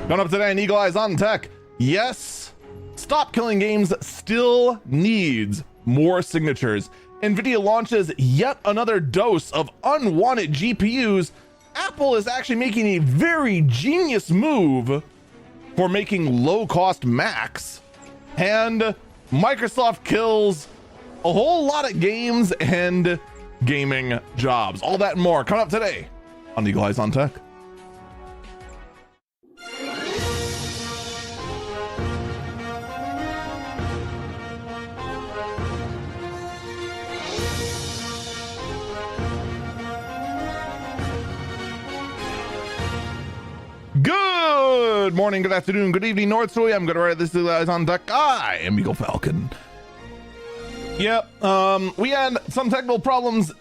Coming up today on Eagle Eyes on Tech. Yes, Stop Killing Games still needs more signatures. Nvidia launches yet another dose of unwanted GPUs. Apple is actually making a very genius move for making low-cost Macs. And Microsoft kills a whole lot of games and gaming jobs. All that and more coming up today on Eagle Eyes on Tech. Good morning, good afternoon, good evening, North Story. I'm going to write this to guys on Tech. I am Eagle Falcon. Yep, we had some technical problems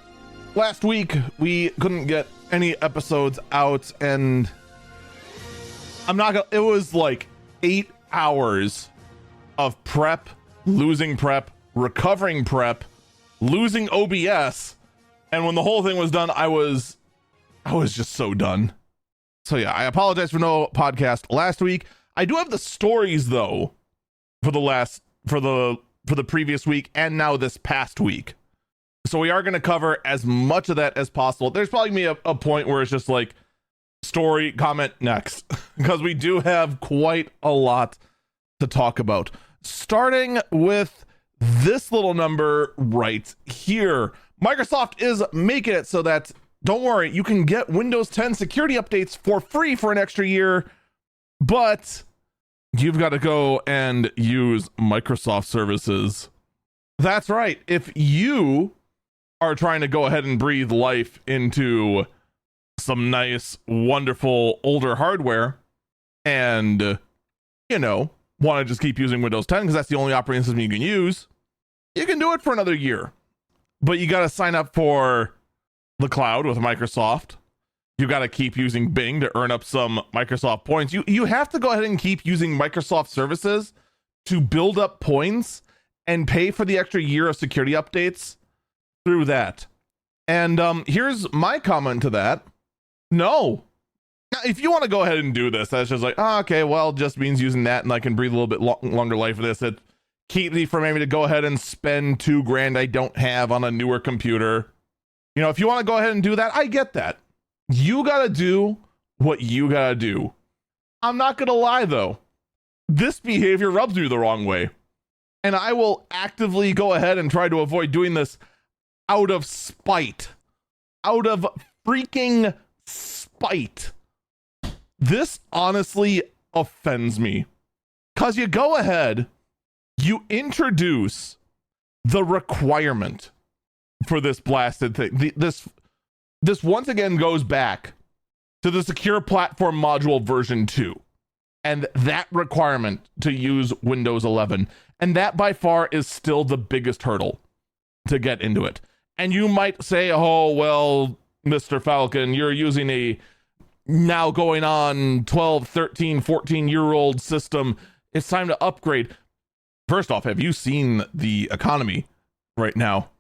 last week. We couldn't get any episodes out, and I'm not gonna, it was like 8 hours of prep, losing prep, recovering prep, losing OBS, and when the whole thing was done, I was just so done. So yeah, I apologize for no podcast last week. I do have the stories though for the previous week and now this past week. So we are going to cover as much of that as possible. There's probably gonna be a point where it's just like story, comment next, because we do have quite a lot to talk about. Starting with this little number right here. Microsoft is making it so that, don't worry, you can get Windows 10 security updates for free for an extra year, but you've got to go and use Microsoft services. That's right. If you are trying to go ahead and breathe life into some nice, wonderful older hardware and, you know, want to just keep using Windows 10 because that's the only operating system you can use, you can do it for another year. But you got to sign up for the cloud with Microsoft. You got to keep using Bing to earn up some Microsoft points. You have to go ahead and keep using Microsoft services to build up points and pay for the extra year of security updates through that. And here's my comment to that. No. If you want to go ahead and do this, that's just like, oh, okay, well, it just means using that and I can breathe a little bit longer life for this. It keeps me from having to go ahead and spend $2,000 I don't have on a newer computer. You know, if you want to go ahead and do that, I get that. You got to do what you got to do. I'm not going to lie, though. This behavior rubs me the wrong way. And I will actively go ahead and try to avoid doing this out of spite. Out of freaking spite. This honestly offends me. Because you go ahead, you introduce the requirement for this blasted thing. This once again goes back to the Secure Platform Module version 2 and that requirement to use Windows 11. And that by far is still the biggest hurdle to get into it. And you might say, oh, well, Mr. Falcon, you're using a now going on 12, 13, 14-year-old system. It's time to upgrade. First off, have you seen the economy right now?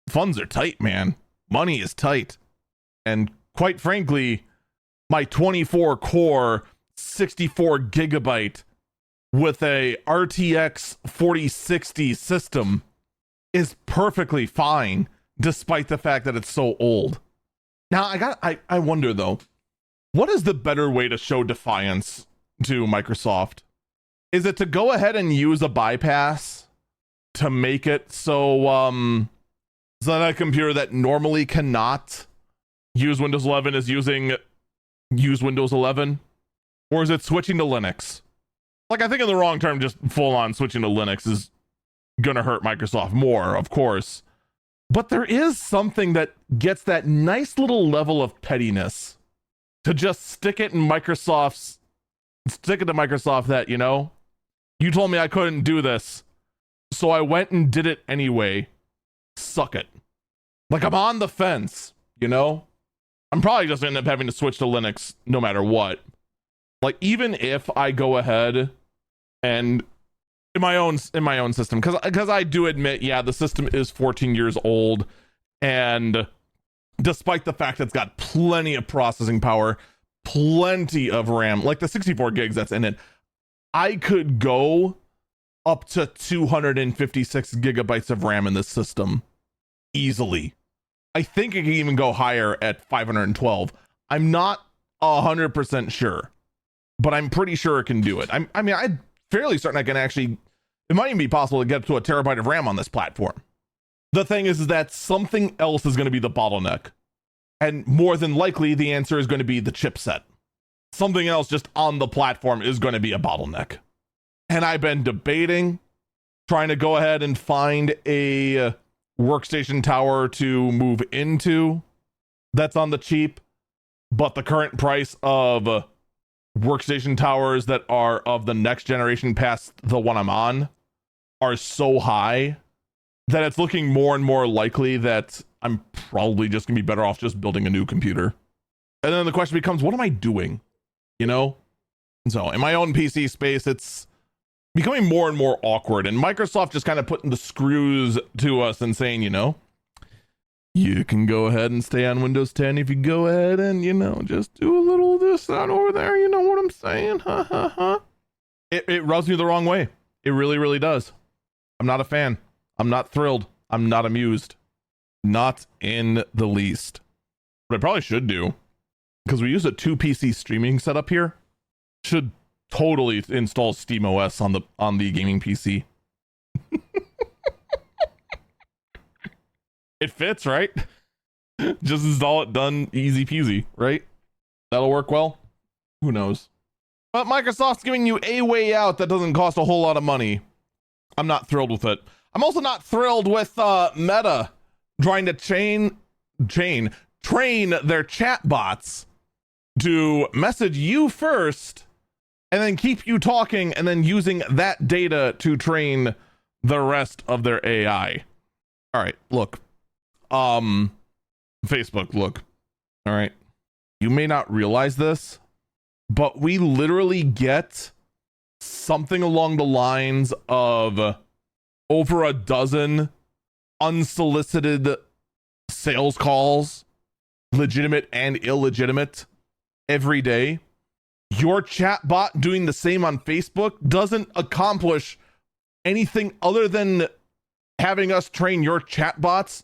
Funds are tight, man. Money is tight. And quite frankly, my 24 core, 64 gigabyte with a RTX 4060 system is perfectly fine, despite the fact that it's so old. Now, I wonder though, what is the better way to show defiance to Microsoft? Is it to go ahead and use a bypass to make it so that a computer that normally cannot use Windows 11 is use Windows 11? Or is it switching to Linux? Like, I think in the wrong term, just full on switching to Linux is gonna hurt Microsoft more, of course. But there is something that gets that nice little level of pettiness to just stick it to Microsoft that, you know, you told me I couldn't do this, so I went and did it anyway. Suck it. Like, I'm on the fence, you know? I'm probably just end up having to switch to Linux no matter what. Like, even if I go ahead and in my own system, because I do admit, yeah, the system is 14 years old, and despite the fact that it's got plenty of processing power, plenty of RAM, like the 64 gigs that's in it. I could go up to 256 gigabytes of RAM in this system easily. I think it can even go higher at 512. I'm not 100% sure, but I'm pretty sure it can do it. I'm fairly certain I can actually, it might even be possible to get to a terabyte of RAM on this platform. The thing is that something else is going to be the bottleneck. And more than likely, the answer is going to be the chipset. Something else just on the platform is going to be a bottleneck. And I've been debating trying to go ahead and find a workstation tower to move into that's on the cheap. But the current price of workstation towers that are of the next generation past the one I'm on are so high that it's looking more and more likely that I'm probably just gonna be better off just building a new computer. And then the question becomes, what am I doing? You know? So in my own PC space, it's becoming more and more awkward, and Microsoft just kind of putting the screws to us and saying, you know, you can go ahead and stay on Windows 10 if you go ahead and, you know, just do a little of this out over there. You know what I'm saying? Ha ha ha. It rubs me the wrong way. It really, really does. I'm not a fan. I'm not thrilled. I'm not amused. Not in the least. But I probably should do, because we use a 2 PC streaming setup here. Should totally install SteamOS on the gaming PC. It fits, right? Just install it, done, easy peasy, right? That'll work well. Who knows? But Microsoft's giving you a way out that doesn't cost a whole lot of money. I'm not thrilled with it. I'm also not thrilled with Meta trying to train their chat bots to message you first and then keep you talking and then using that data to train the rest of their AI. All right, look. Facebook, look. All right. You may not realize this, but we literally get something along the lines of over a dozen unsolicited sales calls, legitimate and illegitimate, every day. Your chatbot doing the same on Facebook doesn't accomplish anything other than having us train your chatbots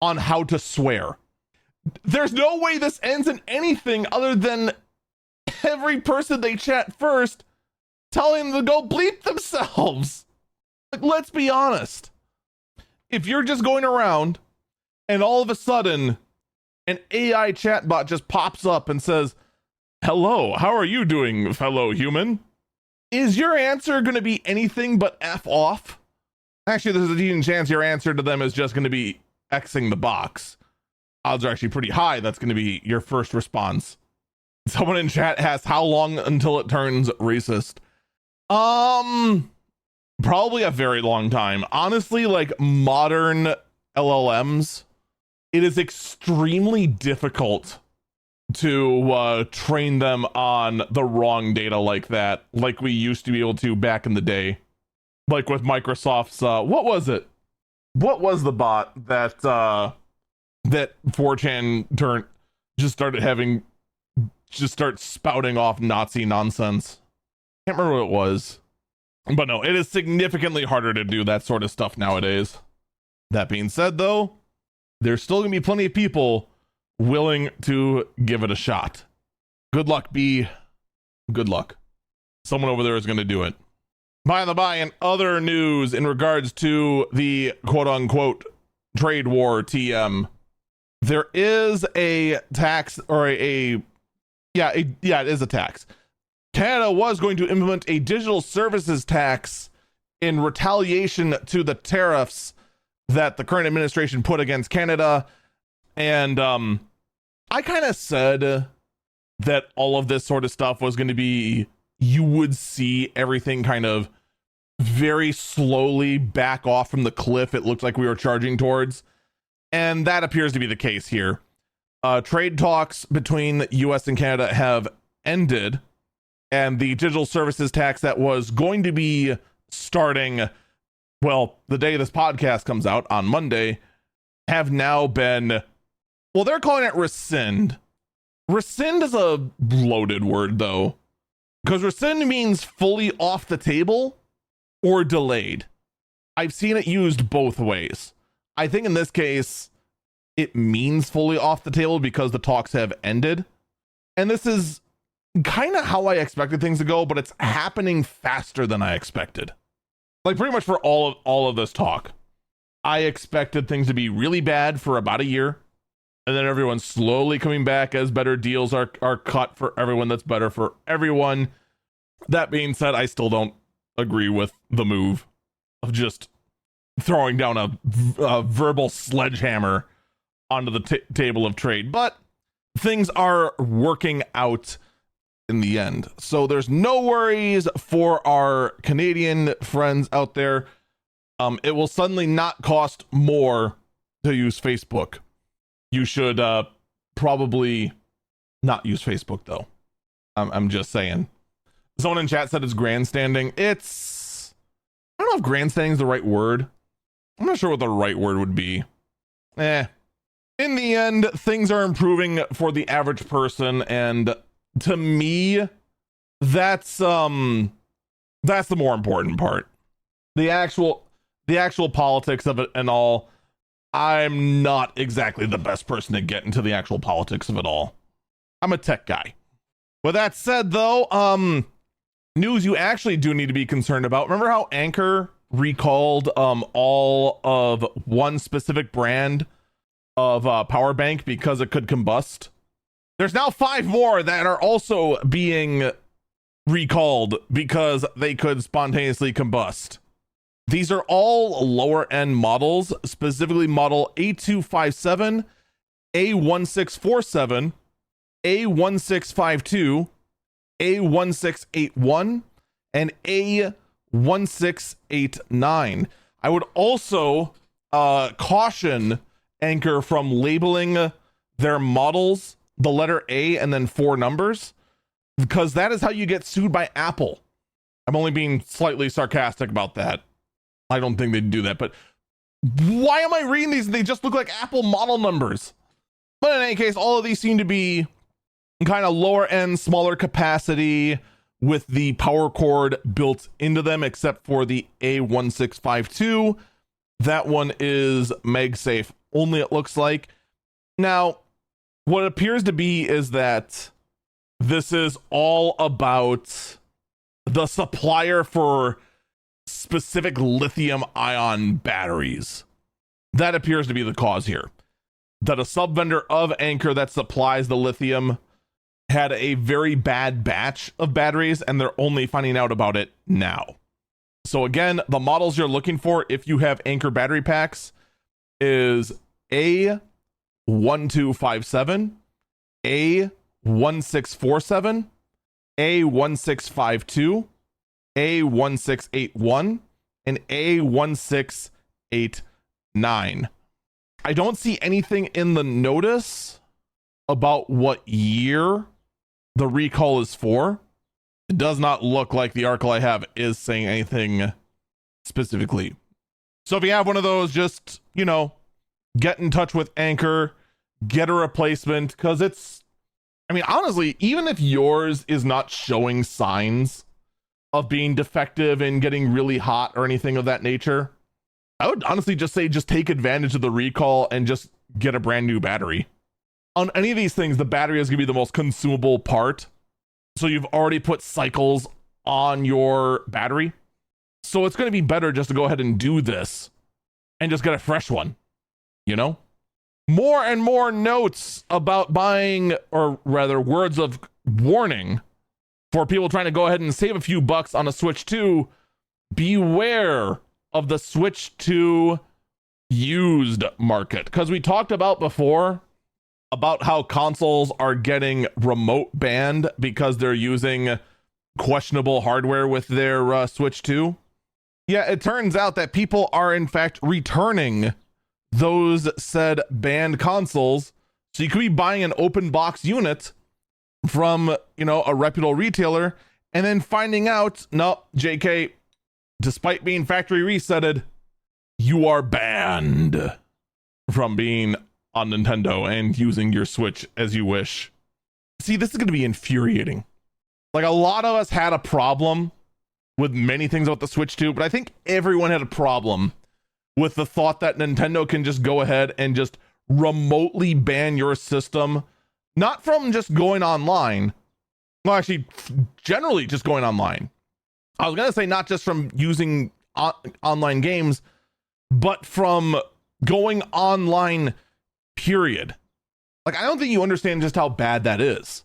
on how to swear. There's no way this ends in anything other than every person they chat first telling them to go bleep themselves. Like, let's be honest. If you're just going around and all of a sudden an AI chatbot just pops up and says, "Hello, how are you doing, fellow human?" Is your answer going to be anything but F off? Actually, there's a decent chance your answer to them is just going to be Xing the box. Odds are actually pretty high that's going to be your first response. Someone in chat asked, how long until it turns racist? Probably a very long time. Honestly, like modern LLMs, it is extremely difficult to train them on the wrong data like that, like we used to be able to back in the day. Like with Microsoft's, what was it? What was the bot that that 4chan start spouting off Nazi nonsense? Can't remember what it was. But no, it is significantly harder to do that sort of stuff nowadays. That being said, though, there's still gonna be plenty of people willing to give it a shot. Good luck, B. Good luck. Someone over there is gonna do it. By the by, in other news in regards to the quote-unquote trade war TM, there is a tax, or it is a tax. Canada was going to implement a digital services tax in retaliation to the tariffs that the current administration put against Canada. And I kind of said that all of this sort of stuff was going to be, you would see everything kind of very slowly back off from the cliff it looked like we were charging towards. And that appears to be the case here. Trade talks between the US and Canada have ended, and the digital services tax that was going to be starting, well, the day this podcast comes out on Monday, have now been, well, they're calling it rescind. Rescind is a loaded word though, because rescind means fully off the table or delayed. I've seen it used both ways. I think in this case, it means fully off the table because the talks have ended. And this is kind of how I expected things to go, but it's happening faster than I expected. Like pretty much for all of this talk. I expected things to be really bad for about a year, and then everyone's slowly coming back as better deals are cut for everyone. That's better for everyone. That being said, I still don't agree with the move of just throwing down a verbal sledgehammer onto the table of trade, but things are working out in the end. So there's no worries for our Canadian friends out there. It will suddenly not cost more to use Facebook. You should probably not use Facebook though. I'm just saying. Someone in chat said it's grandstanding. I don't know if grandstanding is the right word. I'm not sure what the right word would be. In the end, things are improving for the average person, and to me, that's the more important part. The actual politics of it and all. I'm not exactly the best person to get into the actual politics of it all. I'm a tech guy. With that said, though, news you actually do need to be concerned about. Remember how Anchor recalled all of one specific brand of power bank because it could combust? There's now 5 more that are also being recalled because they could spontaneously combust. These are all lower end models, specifically model A257, A1647, A1652, A1681, and A1689. I would also caution Anchor from labeling their models the letter A and then 4 numbers, because that is how you get sued by Apple. I'm only being slightly sarcastic about that. I don't think they'd do that, but why am I reading these? They just look like Apple model numbers. But in any case, all of these seem to be kind of lower end, smaller capacity with the power cord built into them, except for the A1652. That one is MagSafe only, it looks like. Now, what it appears to be is that this is all about the supplier for specific lithium ion batteries. That appears to be the cause here. That a sub vendor of Anchor that supplies the lithium had a very bad batch of batteries, and they're only finding out about it now. So again, the models you're looking for if you have Anchor battery packs is A1257, A1647, A1652, A1681, and A1689. I don't see anything in the notice about what year the recall is for. It does not look like the article I have is saying anything specifically. So if you have one of those, just, get in touch with Anchor, get a replacement, because honestly, even if yours is not showing signs of being defective and getting really hot or anything of that nature, I would honestly just say just take advantage of the recall and just get a brand new battery. On any of these things, the battery is going to be the most consumable part. So you've already put cycles on your battery. So it's going to be better just to go ahead and do this and just get a fresh one, More and more notes about buying, or rather words of warning for people trying to go ahead and save a few bucks on a Switch 2. Beware of the Switch 2 used market, because we talked about before about how consoles are getting remote banned because they're using questionable hardware with their Switch 2. Yeah, it turns out that people are in fact returning those said banned consoles. So you could be buying an open box unit from, a reputable retailer, and then finding out, no, JK, despite being factory resetted, you are banned from being on Nintendo and using your Switch as you wish. See, this is going to be infuriating. Like, a lot of us had a problem with many things about the Switch 2, but I think everyone had a problem with the thought that Nintendo can just go ahead and just remotely ban your system, not from just going online. Well, actually, generally just going online. I was going to say not just from using online games, but from going online, period. Like, I don't think you understand just how bad that is.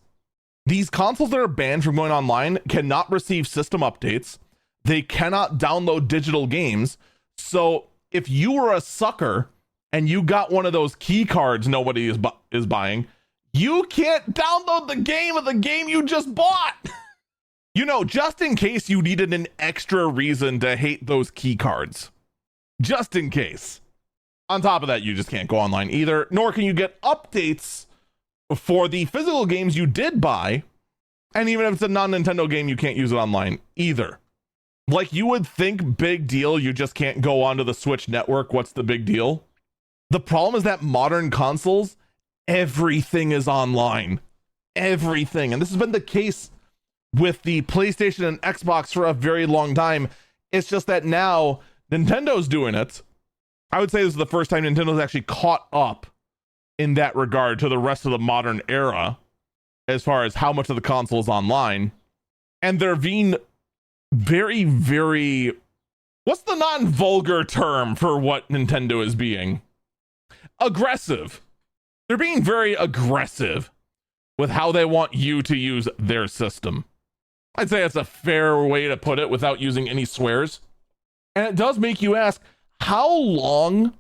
These consoles that are banned from going online cannot receive system updates. They cannot download digital games. So if you were a sucker and you got one of those key cards nobody is buying, you can't download the game of the game you just bought. You know, just in case you needed an extra reason to hate those key cards. Just in case. On top of that, you just can't go online either, nor can you get updates for the physical games you did buy. And even if it's a non-Nintendo game, you can't use it online either. Like, you would think, big deal, you just can't go onto the Switch network. What's the big deal? The problem is that modern consoles, everything is online. Everything. And this has been the case with the PlayStation and Xbox for a very long time. It's just that now Nintendo's doing it. I would say this is the first time Nintendo's actually caught up in that regard to the rest of the modern era as far as how much of the console is online. And they're being very, very... What's the non-vulgar term for what Nintendo is being? Aggressive. They're being very aggressive with how they want you to use their system. I'd say that's a fair way to put it without using any swears. And it does make you ask, how long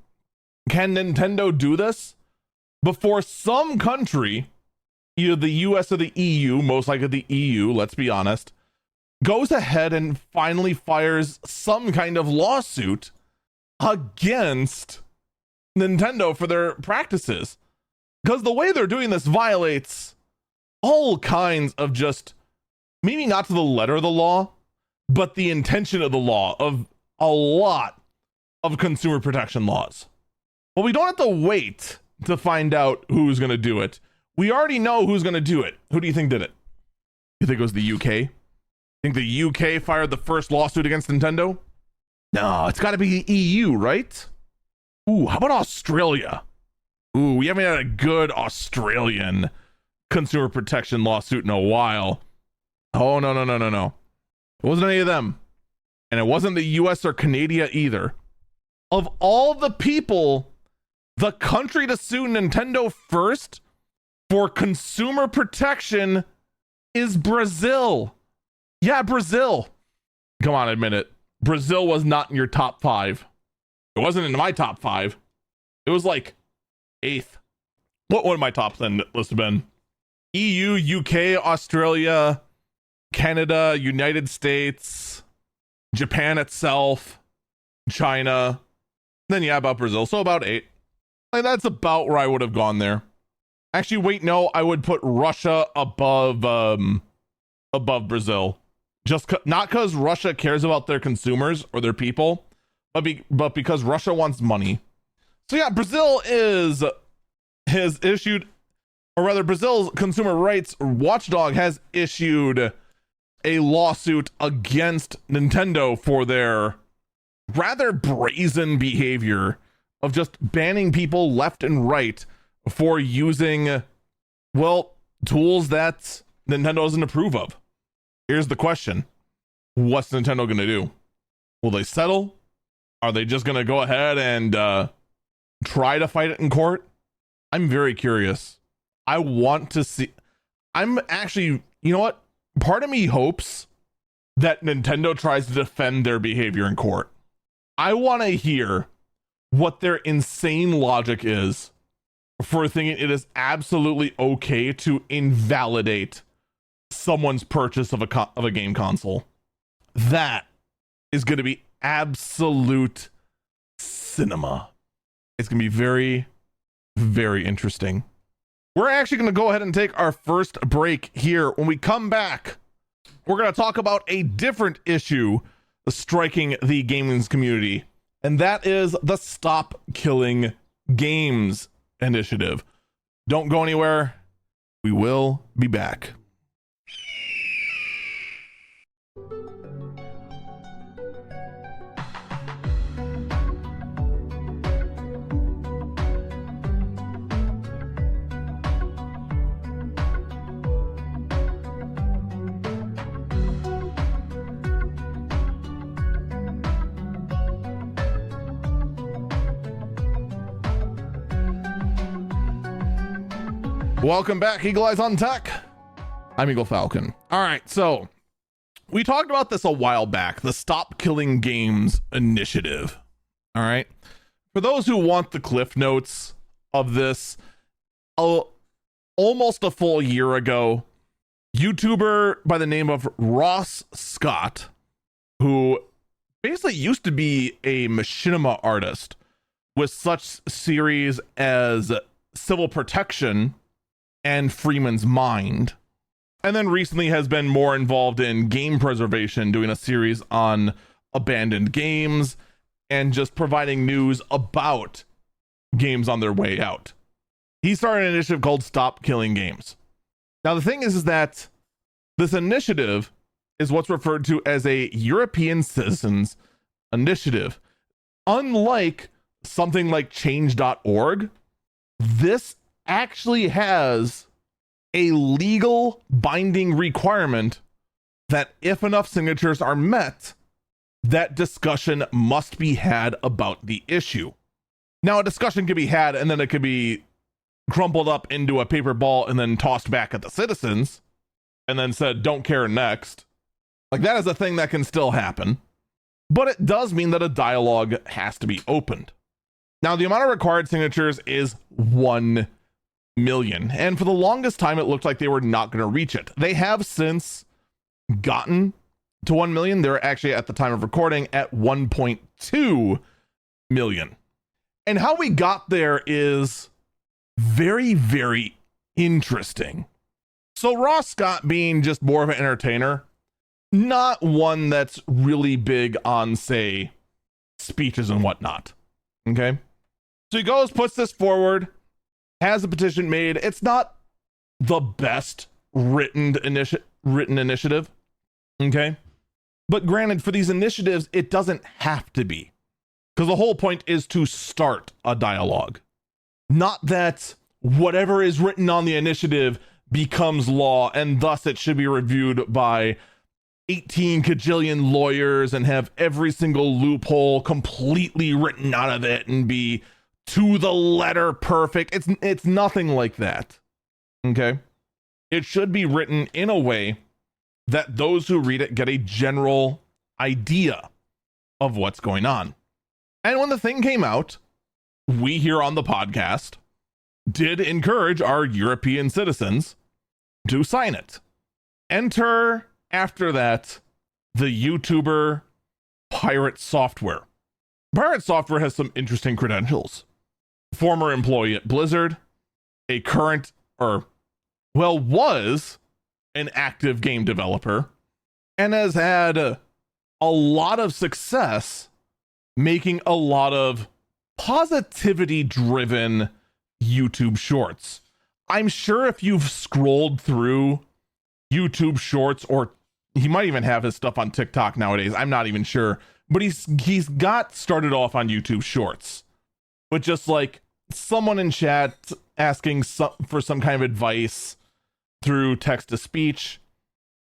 can Nintendo do this before some country, either the US or the EU, most likely the EU, let's be honest, goes ahead and finally fires some kind of lawsuit against Nintendo for their practices? Because the way they're doing this violates all kinds of just, maybe not to the letter of the law, but the intention of the law, of a lot of consumer protection laws. But we don't have to wait to find out who's going to do it. We already know who's going to do it. Who do you think did it? You think it was the UK? Think the UK fired the first lawsuit against Nintendo? No, it's got to be the EU, right? Ooh, how about Australia? Ooh, we haven't had a good Australian consumer protection lawsuit in a while. Oh, no. It wasn't any of them. And it wasn't the US or Canada either. Of all the people, the country to sue Nintendo first for consumer protection is Brazil. Yeah, Brazil. Come on, admit it. Brazil was not in your top 5. It wasn't in my top 5. It was like 8th. What would my top 10 list have been? EU, UK, Australia, Canada, United States, Japan itself, China. Then yeah, about Brazil. So about 8. Like, that's about where I would have gone there. Actually, wait, no, I would put Russia above Brazil. Not because Russia cares about their consumers or their people, but because Russia wants money. So yeah, Brazil has issued, or rather Brazil's consumer rights watchdog has issued a lawsuit against Nintendo for their rather brazen behavior of just banning people left and right for using, well, tools that Nintendo doesn't approve of. Here's the question. What's Nintendo going to do? Will they settle? Are they just going to go ahead and try to fight it in court? I'm very curious. I want to see. I'm actually, you know what? Part of me hopes that Nintendo tries to defend their behavior in court. I want to hear what their insane logic is for thinking it is absolutely okay to invalidate someone's purchase of a game console. That is going to be absolute cinema. It's going to be very, very interesting. We're actually going to go ahead and take our first break here. When we come back, we're going to talk about a different issue striking the gaming community, and that is the Stop Killing Games initiative. Don't go anywhere. We will be back. Welcome back, Eagle Eyes on Tech. I'm Eagle Falcon. All right, so we talked about this a while back, the Stop Killing Games initiative. All right, for those who want the cliff notes of this, almost a full year ago, YouTuber by the name of Ross Scott, who basically used to be a machinima artist with such series as Civil Protection and Freeman's Mind, and then recently has been more involved in game preservation, doing a series on abandoned games and just providing news about games on their way out. He started an initiative called Stop Killing Games. Now the thing is that this initiative is what's referred to as a European citizens initiative. Unlike something like change.org, this actually has a legal binding requirement that if enough signatures are met, that discussion must be had about the issue. Now, a discussion can be had and then it could be crumpled up into a paper ball and then tossed back at the citizens and then said, don't care next. Like, that is a thing that can still happen, but it does mean that a dialogue has to be opened. Now, the amount of required signatures is 1 million, and for the longest time it looked like they were not going to reach it. They have since gotten to 1 million. They're actually, at the time of recording, at 1.2 million. And how we got there is very, very interesting. So Ross Scott, being just more of an entertainer, not one that's really big on, say, speeches and whatnot. Okay, so he goes, puts this forward, has a petition made. It's not the best written initiative, okay? But granted, for these initiatives, it doesn't have to be, because the whole point is to start a dialogue. Not that whatever is written on the initiative becomes law, and thus it should be reviewed by 18 kajillion lawyers and have every single loophole completely written out of it and be to the letter perfect. It's nothing like that. Okay? It should be written in a way that those who read it get a general idea of what's going on. And when the thing came out, we here on the podcast did encourage our European citizens to sign it. Enter, after that, the YouTuber Pirate Software. Pirate Software has some interesting credentials. Former employee at Blizzard, a current, was an active game developer, and has had a lot of success making a lot of positivity-driven YouTube shorts. I'm sure if you've scrolled through YouTube shorts, or he might even have his stuff on TikTok nowadays, I'm not even sure, but he's got started off on YouTube shorts with just like someone in chat asking for some kind of advice through text to speech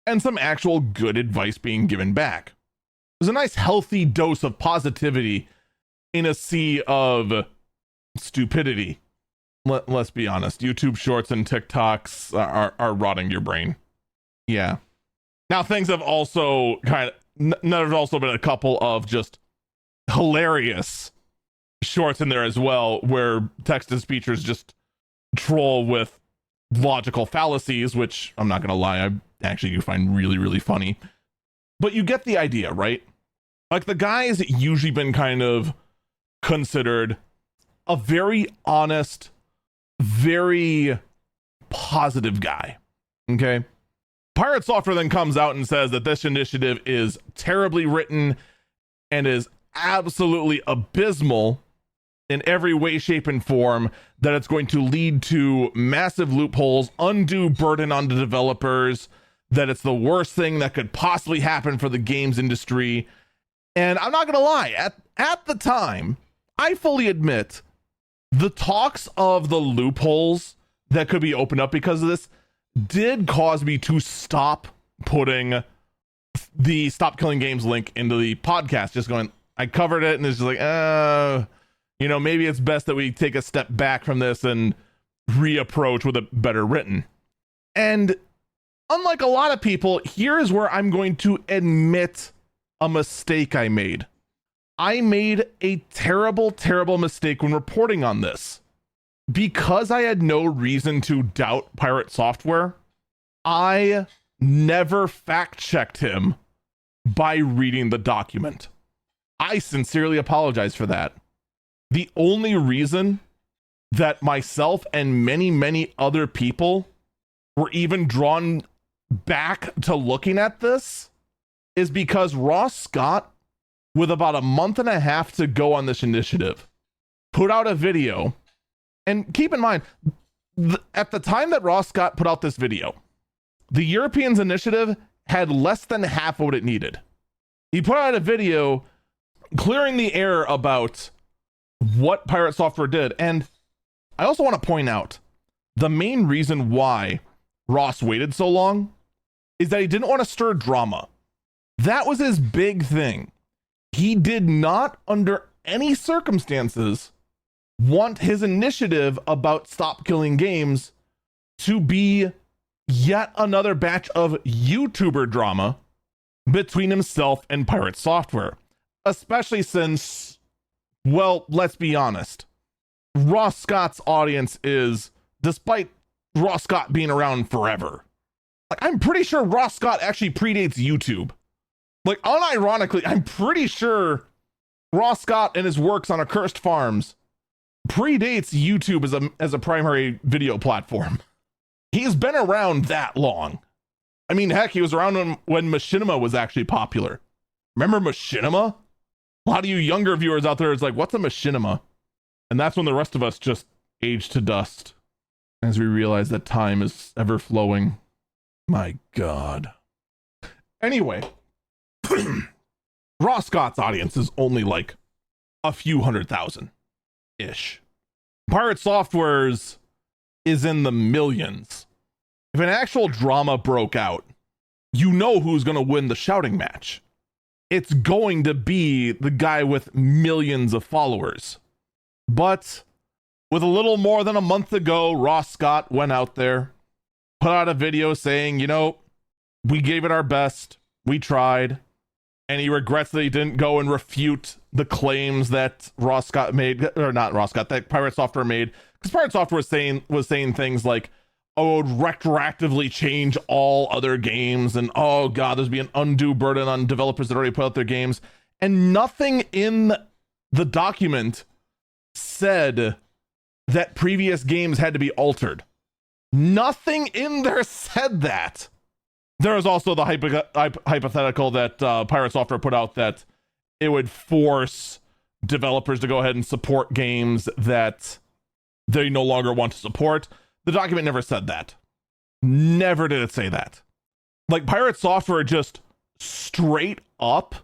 and some actual good advice being given back. There's a nice healthy dose of positivity in a sea of stupidity. Let's be honest, YouTube shorts and TikToks are rotting your brain. Yeah. Now things have also there's also been a couple of just hilarious shorts in there as well, where text to speechers just troll with logical fallacies, which I'm not gonna lie, I actually do find really, really funny. But you get the idea, right? Like, the guy's usually been kind of considered a very honest, very positive guy. Okay. Pirate Software then comes out and says that this initiative is terribly written and is absolutely abysmal in every way, shape, and form, that it's going to lead to massive loopholes, undue burden on the developers, that it's the worst thing that could possibly happen for the games industry. And I'm not going to lie, at the time, I fully admit the talks of the loopholes that could be opened up because of this did cause me to stop putting the Stop Killing Games link into the podcast. Just going, I covered it and it's just like, maybe it's best that we take a step back from this and reapproach with it better written. And unlike a lot of people, here's where I'm going to admit a mistake I made. I made a terrible, terrible mistake when reporting on this. Because I had no reason to doubt Pirate Software, I never fact-checked him by reading the document. I sincerely apologize for that. The only reason that myself and many, many other people were even drawn back to looking at this is because Ross Scott, with about a month and a half to go on this initiative, put out a video. And keep in mind, at the time that Ross Scott put out this video, the Europeans initiative had less than half of what it needed. He put out a video clearing the air about what Pirate Software did. And I also want to point out the main reason why Ross waited so long is that he didn't want to stir drama. That was his big thing. He did not, under any circumstances, want his initiative about Stop Killing Games to be yet another batch of YouTuber drama between himself and Pirate Software. Especially since, well, let's be honest, Ross Scott's audience is, despite Ross Scott being around forever, like, I'm pretty sure Ross Scott actually predates YouTube. Like, unironically, I'm pretty sure Ross Scott and his works on Accursed Farms predates YouTube as a primary video platform. He's been around that long. I mean, heck, he was around when Machinima was actually popular. Remember Machinima? A lot of you younger viewers out there is like, what's a Machinima? And that's when the rest of us just age to dust as we realize that time is ever flowing. My God. Anyway, Ross Scott's audience is only like a few 100,000-ish. Pirate Software's is in the millions. If an actual drama broke out, you know who's going to win the shouting match. It's going to be the guy with millions of followers. But with a little more than a month ago, Ross Scott went out there, put out a video saying, we gave it our best, we tried, and he regrets that he didn't go and refute the claims that Ross Scott made, or not Ross Scott, that Pirate Software made, because Pirate Software was saying things like, oh, it would retroactively change all other games, and oh God, there's be an undue burden on developers that already put out their games, and nothing in the document said that previous games had to be altered. Nothing in there said that. There was also the hypothetical that Pirate Software put out that it would force developers to go ahead and support games that they no longer want to support. The document never said that. Never did it say that. Like, Pirate Software just straight up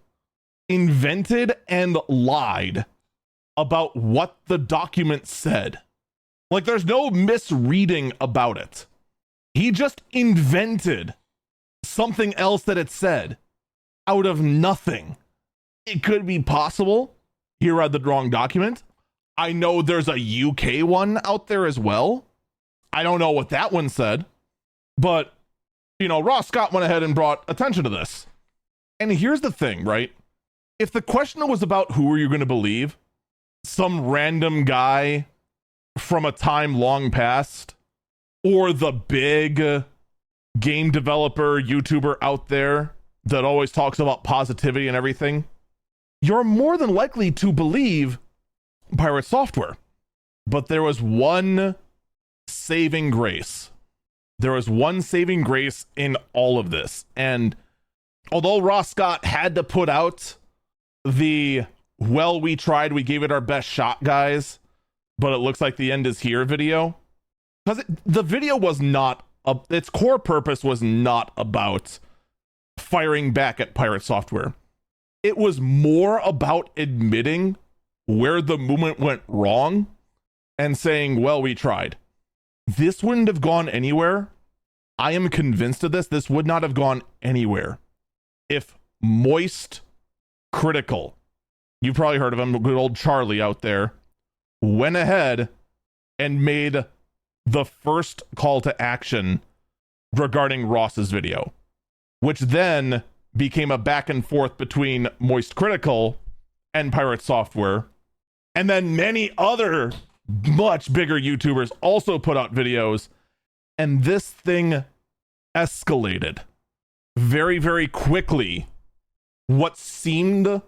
invented and lied about what the document said. Like, there's no misreading about it. He just invented something else that it said out of nothing. It could be possible he read the wrong document. I know there's a UK one out there as well. I don't know what that one said, but Ross Scott went ahead and brought attention to this. And here's the thing, right? If the question was about who are you going to believe, some random guy from a time long past, or the big game developer YouTuber out there that always talks about positivity and everything, you're more than likely to believe Pirate Software. But there was one saving grace. There was one saving grace in all of this. And although Ross Scott had to put out the well, we tried, we gave it our best shot, guys, but it looks like the end is here video. Because the video was not, its core purpose was not about firing back at Pirate Software. It was more about admitting where the movement went wrong and saying, well, we tried. This wouldn't have gone anywhere. I am convinced of this. This would not have gone anywhere if Moist Critical, you've probably heard of him, good old Charlie out there, went ahead and made the first call to action regarding Ross's video, which then became a back and forth between Moist Critical and Pirate Software. And then many other much bigger YouTubers also put out videos, and this thing escalated very, very quickly. What seemed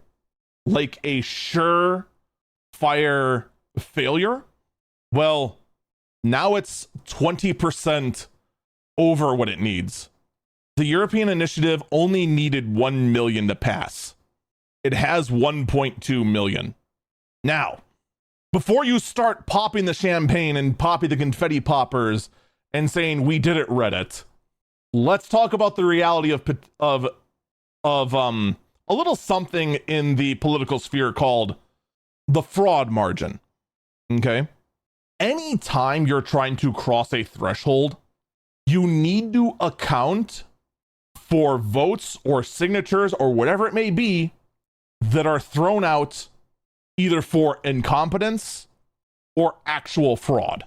like a surefire failure, well, now it's 20% over what it needs. The European initiative only needed 1 million to pass. It has 1.2 million. Now, before you start popping the champagne and popping the confetti poppers and saying we did it, Reddit, let's talk about the reality of a little something in the political sphere called the fraud margin. Okay? Anytime you're trying to cross a threshold, you need to account for votes or signatures or whatever it may be that are thrown out either for incompetence or actual fraud.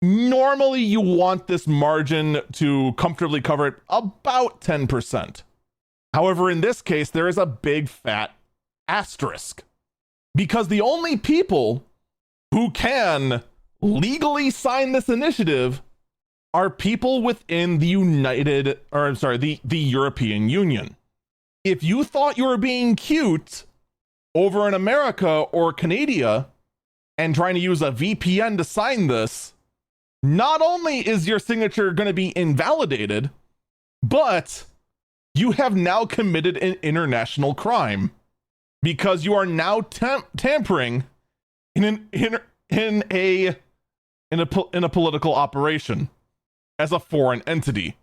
Normally, you want this margin to comfortably cover it about 10%. However, in this case, there is a big fat asterisk, because the only people who can legally sign this initiative are people within the the European Union. If you thought you were being cute over in America or Canada and trying to use a VPN to sign this, not only is your signature going to be invalidated, but you have now committed an international crime, because you are now tampering in a political operation as a foreign entity.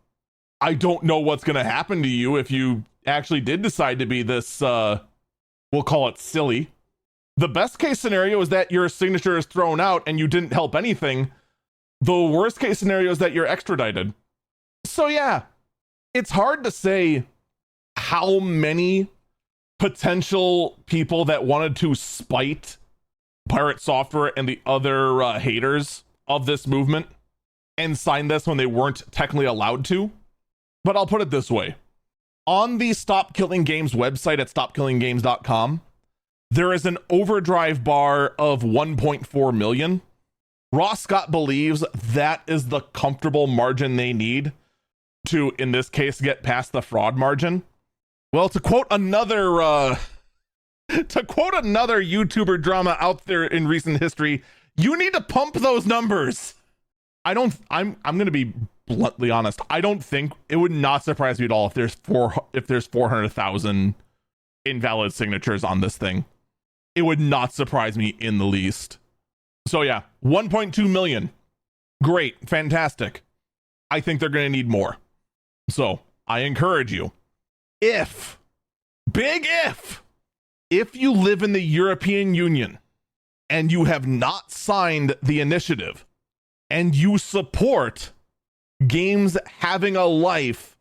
I don't know what's going to happen to you if you actually did decide to be this, we'll call it silly. The best case scenario is that your signature is thrown out and you didn't help anything. The worst case scenario is that you're extradited. So yeah, it's hard to say how many potential people that wanted to spite Pirate Software and the other haters of this movement and sign this when they weren't technically allowed to. But I'll put it this way. On the Stop Killing Games website at stopkillinggames.com, there is an overdrive bar of 1.4 million. Ross Scott believes that is the comfortable margin they need to, in this case, get past the fraud margin. Well, to quote another YouTuber drama out there in recent history, you need to pump those numbers. I'm going to be bluntly honest. I don't think it would not surprise me at all if there's 400,000 invalid signatures on this thing. It would not surprise me in the least. So yeah, 1.2 million. Great, fantastic. I think they're going to need more. So I encourage you, if you live in the European Union and you have not signed the initiative and you support games having a life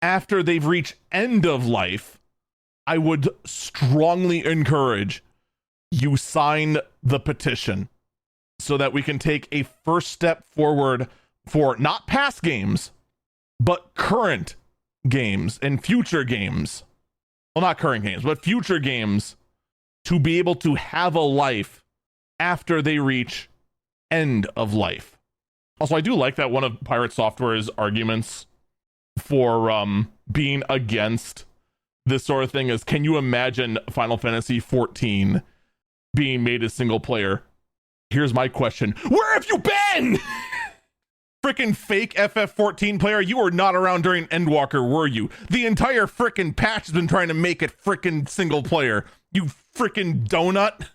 after they've reached end of life, I would strongly encourage you sign the petition so that we can take a first step forward for not past games, but current games and future games. Well, not current games, but future games to be able to have a life after they reach end of life. Also, I do like that one of Pirate Software's arguments for being against this sort of thing is, can you imagine Final Fantasy 14 being made as single player? Here's my question. Where have you been? freaking fake FF14 player, you were not around during Endwalker, were you? The entire freaking patch has been trying to make it freaking single player. You freaking donut.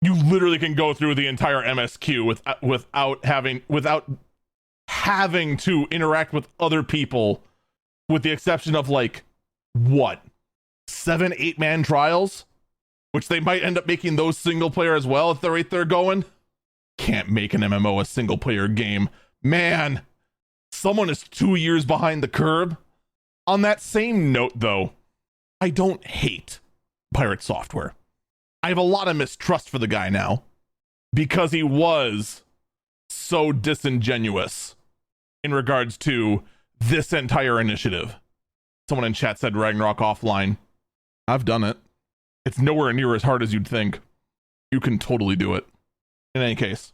You literally can go through the entire MSQ without having to interact with other people, with the exception of like what, 7-8 man trials, which they might end up making those single player as well at the rate they're going. Can't make an MMO a single player game. Man, someone is 2 years behind the curve. On that same note though, I don't hate Pirate Software. I have a lot of mistrust for the guy now because he was so disingenuous in regards to this entire initiative. Someone in chat said Ragnarok offline. I've done it. It's nowhere near as hard as you'd think. You can totally do it. In any case.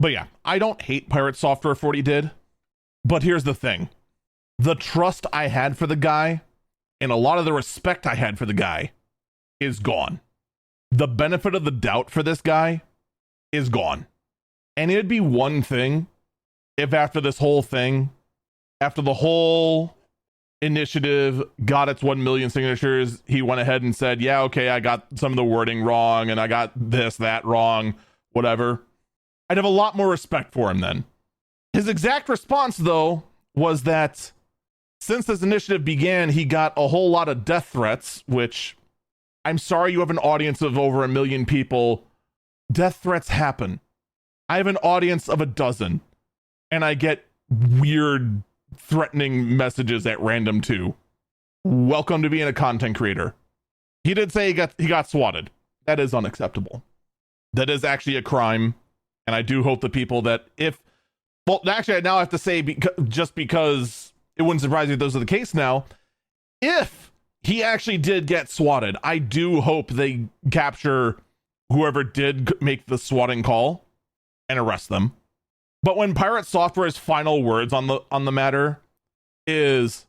But yeah, I don't hate Pirate Software for what he did. But here's the thing. The trust I had for the guy and a lot of the respect I had for the guy is gone. The benefit of the doubt for this guy is gone. And it'd be one thing if after this whole thing, after the whole initiative got its 1 million signatures, he went ahead and said, yeah, okay, I got some of the wording wrong and I got this, that wrong, whatever. I'd have a lot more respect for him then. His exact response, though, was that since this initiative began, he got a whole lot of death threats, which I'm sorry you have an audience of over 1 million people. Death threats happen. I have an audience of 12, and I get weird, threatening messages at random too. Welcome to being a content creator. He did say he got swatted. That is unacceptable. That is actually a crime, and I do hope the people that well, actually, I now have to say, just because it wouldn't surprise me if those are the case now, if he actually did get swatted, I do hope they capture whoever did make the swatting call and arrest them. But when Pirate Software's final words on the matter is,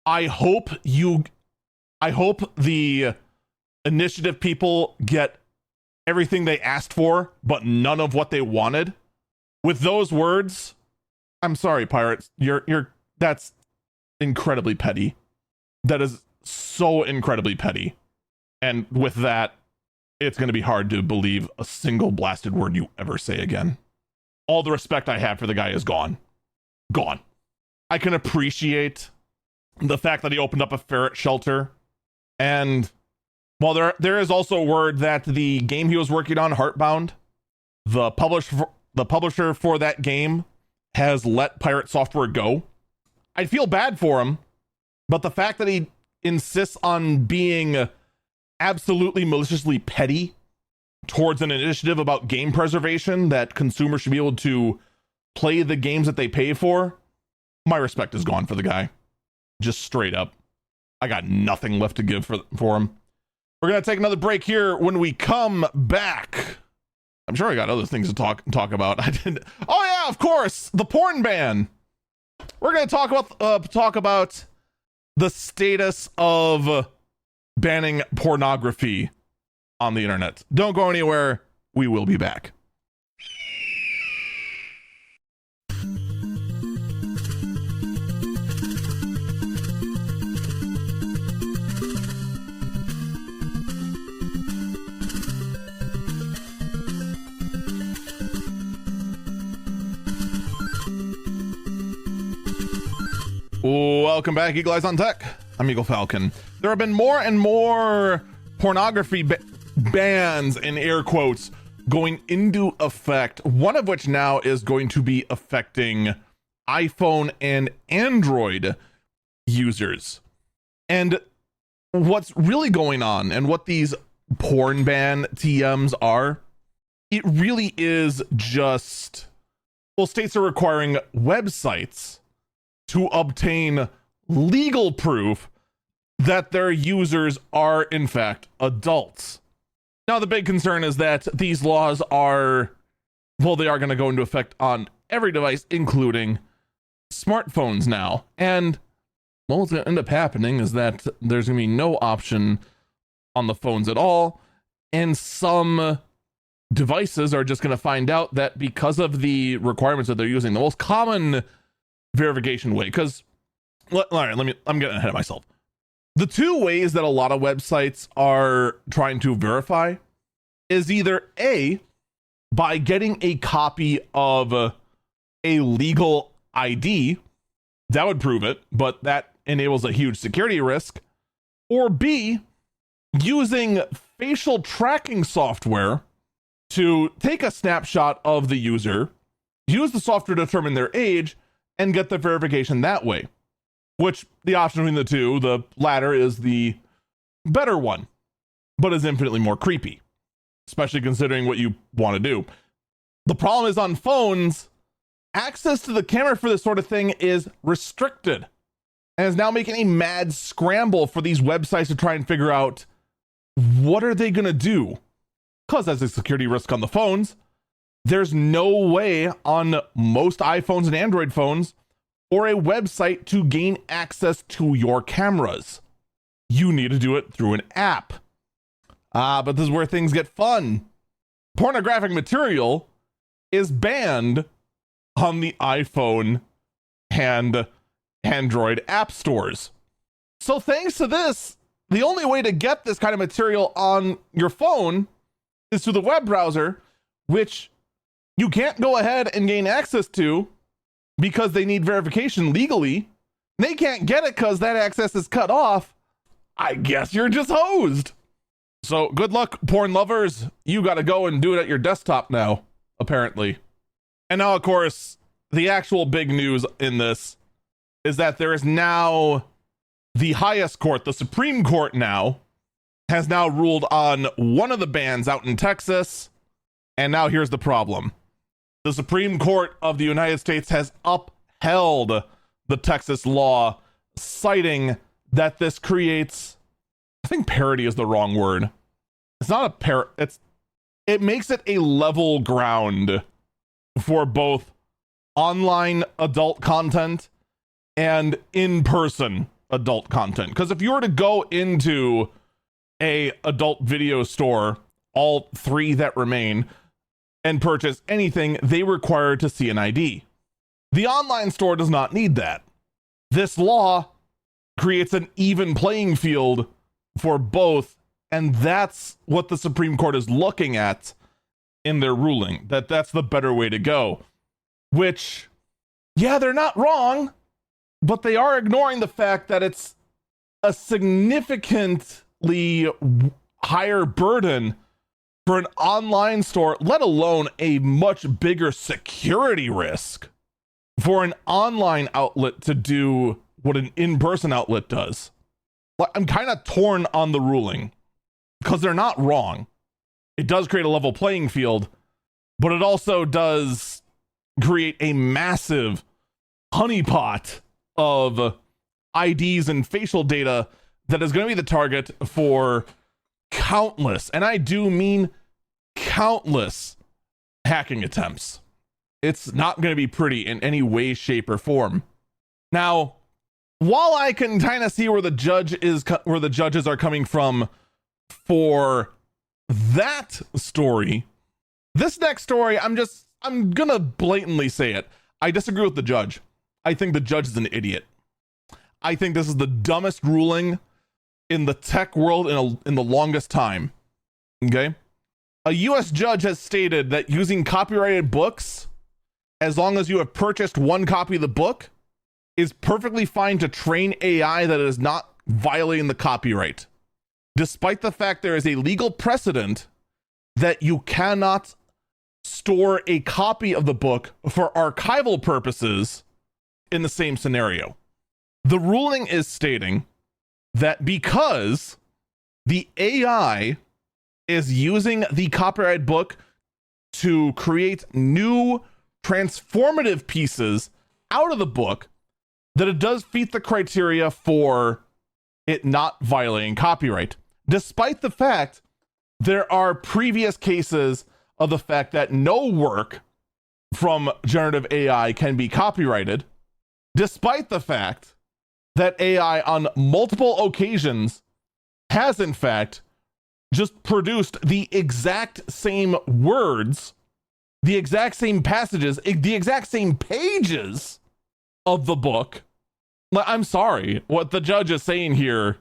I hope the initiative people get everything they asked for, but none of what they wanted. With those words, I'm sorry, Pirates, that's incredibly petty. That is so incredibly petty. And with that, it's going to be hard to believe a single blasted word you ever say again. All the respect I have for the guy is gone. Gone. I can appreciate the fact that he opened up a ferret shelter. And while there is also word that the game he was working on, Heartbound, the publisher for that game has let Pirate Software go. I'd feel bad for him, but the fact that he insists on being absolutely maliciously petty towards an initiative about game preservation, that consumers should be able to play the games that they pay for, my respect is gone for the guy. Just straight up. I got nothing left to give for him. We're going to take another break here. When we come back, I'm sure I got other things to talk about. I didn't. Oh yeah, of course, the porn ban. We're going to talk about the status of banning pornography on the internet. Don't go anywhere. We will be back. Welcome back, Eagle Eyes on Tech. I'm Eagle Falcon. There have been more and more pornography bans, in air quotes, going into effect, one of which now is going to be affecting iPhone and Android users. And what's really going on, and what these porn ban TMs are, it really is just, well, states are requiring websites to obtain legal proof that their users are in fact adults. Now, the big concern is that these laws are, well, they are going to go into effect on every device, including smartphones now. And well, what's going to end up happening is that there's going to be no option on the phones at all. And some devices are just going to find out that because of the requirements that they're using, the most common verification way, because all right, I'm getting ahead of myself. The two ways that a lot of websites are trying to verify is either A, by getting a copy of a legal ID, that would prove it, but that enables a huge security risk, or B, using facial tracking software to take a snapshot of the user, use the software to determine their age, and get the verification that way. Which, the option between the two, the latter is the better one, but is infinitely more creepy, especially considering what you want to do. The problem is on phones, access to the camera for this sort of thing is restricted, and is now making a mad scramble for these websites to try and figure out what are they going to do. Because as a security risk on the phones, there's no way on most iPhones and Android phones or a website to gain access to your cameras. You need to do it through an app. But this is where things get fun. Pornographic material is banned on the iPhone and Android app stores. So thanks to this, the only way to get this kind of material on your phone is through the web browser, which you can't go ahead and gain access to because they need verification legally. They can't get it because that access is cut off. I guess you're just hosed. So good luck, porn lovers. You got to go and do it at your desktop now, apparently. And now, of course, the actual big news in this is that there is now the highest court, the Supreme Court now, has now ruled on one of the bans out in Texas. And now here's the problem. The Supreme Court of the United States has upheld the Texas law, citing that this creates, I think parody is the wrong word. It's not a it makes it a level ground for both online adult content and in-person adult content. Because if you were to go into a adult video store, all three that remain, and purchase anything, they require to see an ID. The online store does not need that. This law creates an even playing field for both, and that's what the Supreme Court is looking at in their ruling, that's the better way to go. Which, yeah, they're not wrong, but they are ignoring the fact that it's a significantly higher burden for an online store, let alone a much bigger security risk for an online outlet to do what an in-person outlet does. I'm kind of torn on the ruling because they're not wrong. It does create a level playing field, but it also does create a massive honeypot of IDs and facial data that is going to be the target for countless, and I do mean countless, hacking attempts. It's not going to be pretty in any way, shape, or form. Now, while I can kind of see where the judges are coming from for that story, this next story, I'm gonna blatantly say it. I disagree with the judge. I think the judge is an idiot. I think this is the dumbest ruling in the tech world in the longest time. Okay? A US judge has stated that using copyrighted books, as long as you have purchased one copy of the book, is perfectly fine to train AI that is not violating the copyright, despite the fact there is a legal precedent that you cannot store a copy of the book for archival purposes in the same scenario. The ruling is stating that because the AI is using the copyrighted book to create new transformative pieces out of the book, that it does meet the criteria for it not violating copyright, despite the fact there are previous cases of the fact that no work from generative AI can be copyrighted, despite the fact that AI on multiple occasions has in fact just produced the exact same words, the exact same passages, the exact same pages of the book. I'm sorry, what the judge is saying here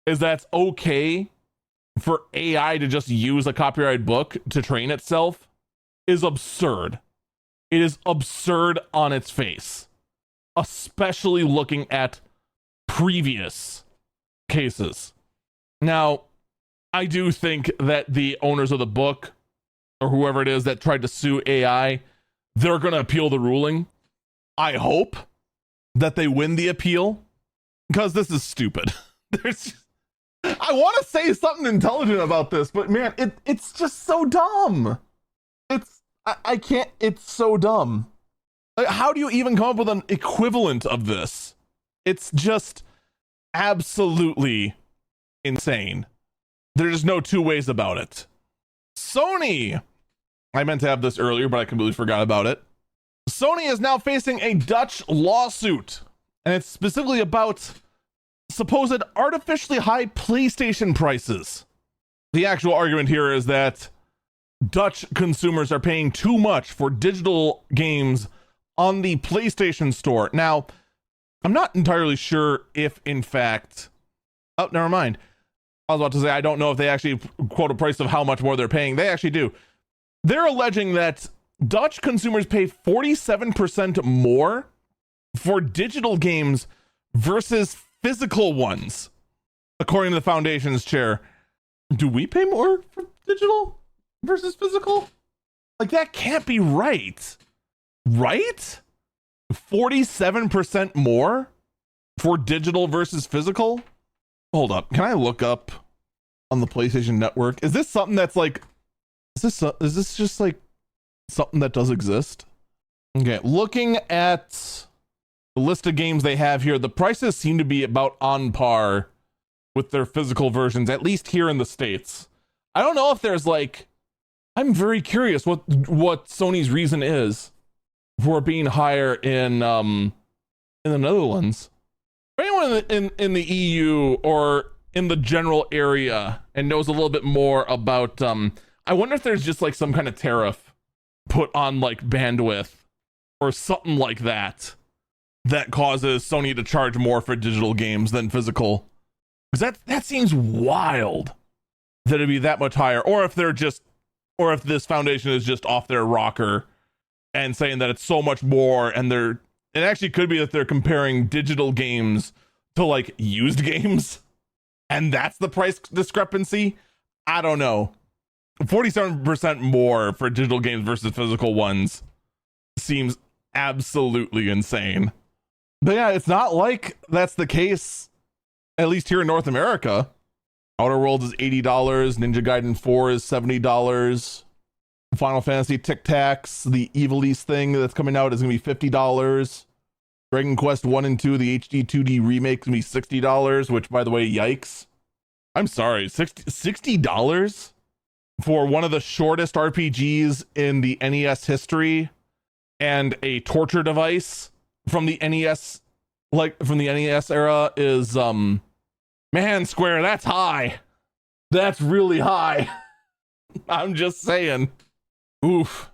is that's okay for AI to just use a copyrighted book to train itself is absurd. It is absurd on its face, especially looking at previous cases. Now, I do think that the owners of the book, or whoever it is that tried to sue AI, they're going to appeal the ruling. I hope that they win the appeal, because this is stupid. I want to say something intelligent about this, but man, it's just so dumb. I can't, it's so dumb. Like, how do you even come up with an equivalent of this? It's just absolutely insane. There's no two ways about it. Sony, I meant to have this earlier, but I completely forgot about it. Sony is now facing a Dutch lawsuit, and it's specifically about supposed artificially high PlayStation prices. The actual argument here is that Dutch consumers are paying too much for digital games on the PlayStation Store. Now, I'm not entirely sure if, in fact... Oh, never mind. I was about to say, I don't know if they actually quote a price of how much more they're paying. They actually do. They're alleging that Dutch consumers pay 47% more for digital games versus physical ones, according to the foundation's chair. Do we pay more for digital versus physical? Like, that can't be right. Right? 47% more for digital versus physical? Hold up. Can I look up on the PlayStation Network? Is this something that's like, is this just like something that does exist? Okay, looking at the list of games they have here, the prices seem to be about on par with their physical versions, at least here in the States. I don't know if there's like, I'm very curious what Sony's reason is for being higher in the Netherlands. For anyone in the EU or in the general area and knows a little bit more about, I wonder if there's just like some kind of tariff put on like bandwidth or something like that causes Sony to charge more for digital games than physical. Because that seems wild that it'd be that much higher. Or if this foundation is just off their rocker and saying that it's so much more, and it actually could be that they're comparing digital games to like used games, and that's the price discrepancy. I don't know. 47% more for digital games versus physical ones seems absolutely insane. But yeah, it's not like that's the case, at least here in North America. Outer Worlds is $80, Ninja Gaiden 4 is $70, Final Fantasy Tic Tacs, the Evil East thing that's coming out is going to be $50. Dragon Quest 1 and 2, the HD 2D remake, is going to be $60, which, by the way, yikes. I'm sorry, $60 for one of the shortest RPGs in the NES history and a torture device from the NES, from the NES era is, man, Square, that's high. That's really high. I'm just saying. Oof.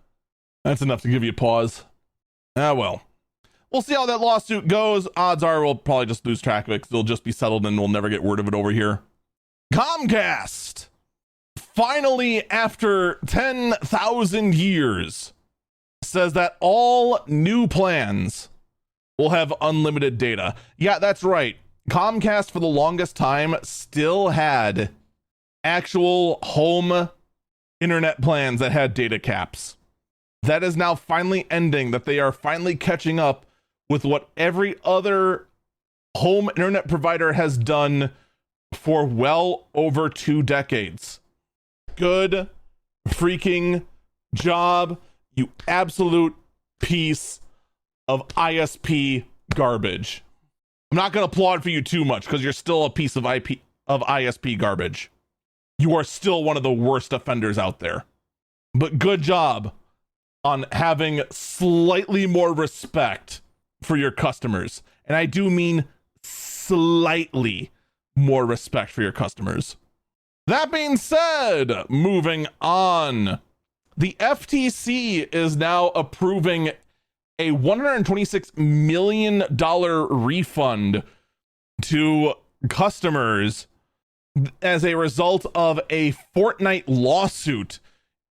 That's enough to give you pause. Ah, well. We'll see how that lawsuit goes. Odds are we'll probably just lose track of it because it'll just be settled and we'll never get word of it over here. Comcast, finally, after 10,000 years, says that all new plans will have unlimited data. Yeah, that's right. Comcast, for the longest time, still had actual home internet plans that had data caps. That is now finally ending, that they are finally catching up with what every other home internet provider has done for well over 2 decades. Good freaking job, you absolute piece of ISP garbage. I'm not going to applaud for you too much because you're still a piece of ISP garbage. You are still one of the worst offenders out there. But good job on having slightly more respect for your customers. And I do mean slightly more respect for your customers. That being said, moving on, the FTC is now approving a $126 million refund to customers as a result of a Fortnite lawsuit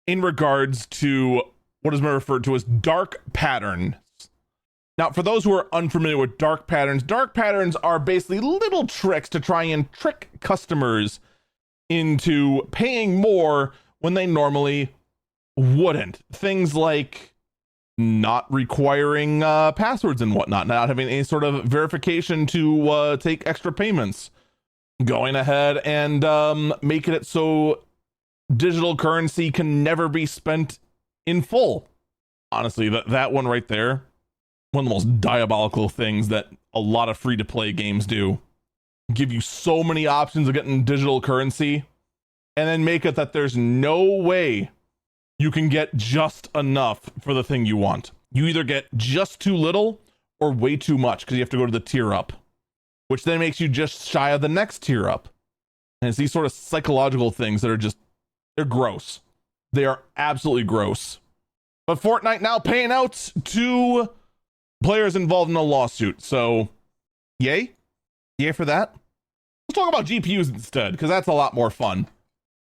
in regards to what is referred to as dark patterns. Now, for those who are unfamiliar with dark patterns are basically little tricks to try and trick customers into paying more when they normally wouldn't. Things like not requiring passwords and whatnot, not having any sort of verification to take extra payments, going ahead and making it so digital currency can never be spent in full. Honestly, that one right there, one of the most diabolical things that a lot of free-to-play games do. Give you so many options of getting digital currency, and then make it that there's no way you can get just enough for the thing you want. You either get just too little or way too much, because you have to go to the tier up, which then makes you just shy of the next tier up. And it's these sort of psychological things that are just, they're gross. They are absolutely gross. But Fortnite now paying out to players involved in a lawsuit. So, yay. Yay for that. Let's talk about GPUs instead, because that's a lot more fun.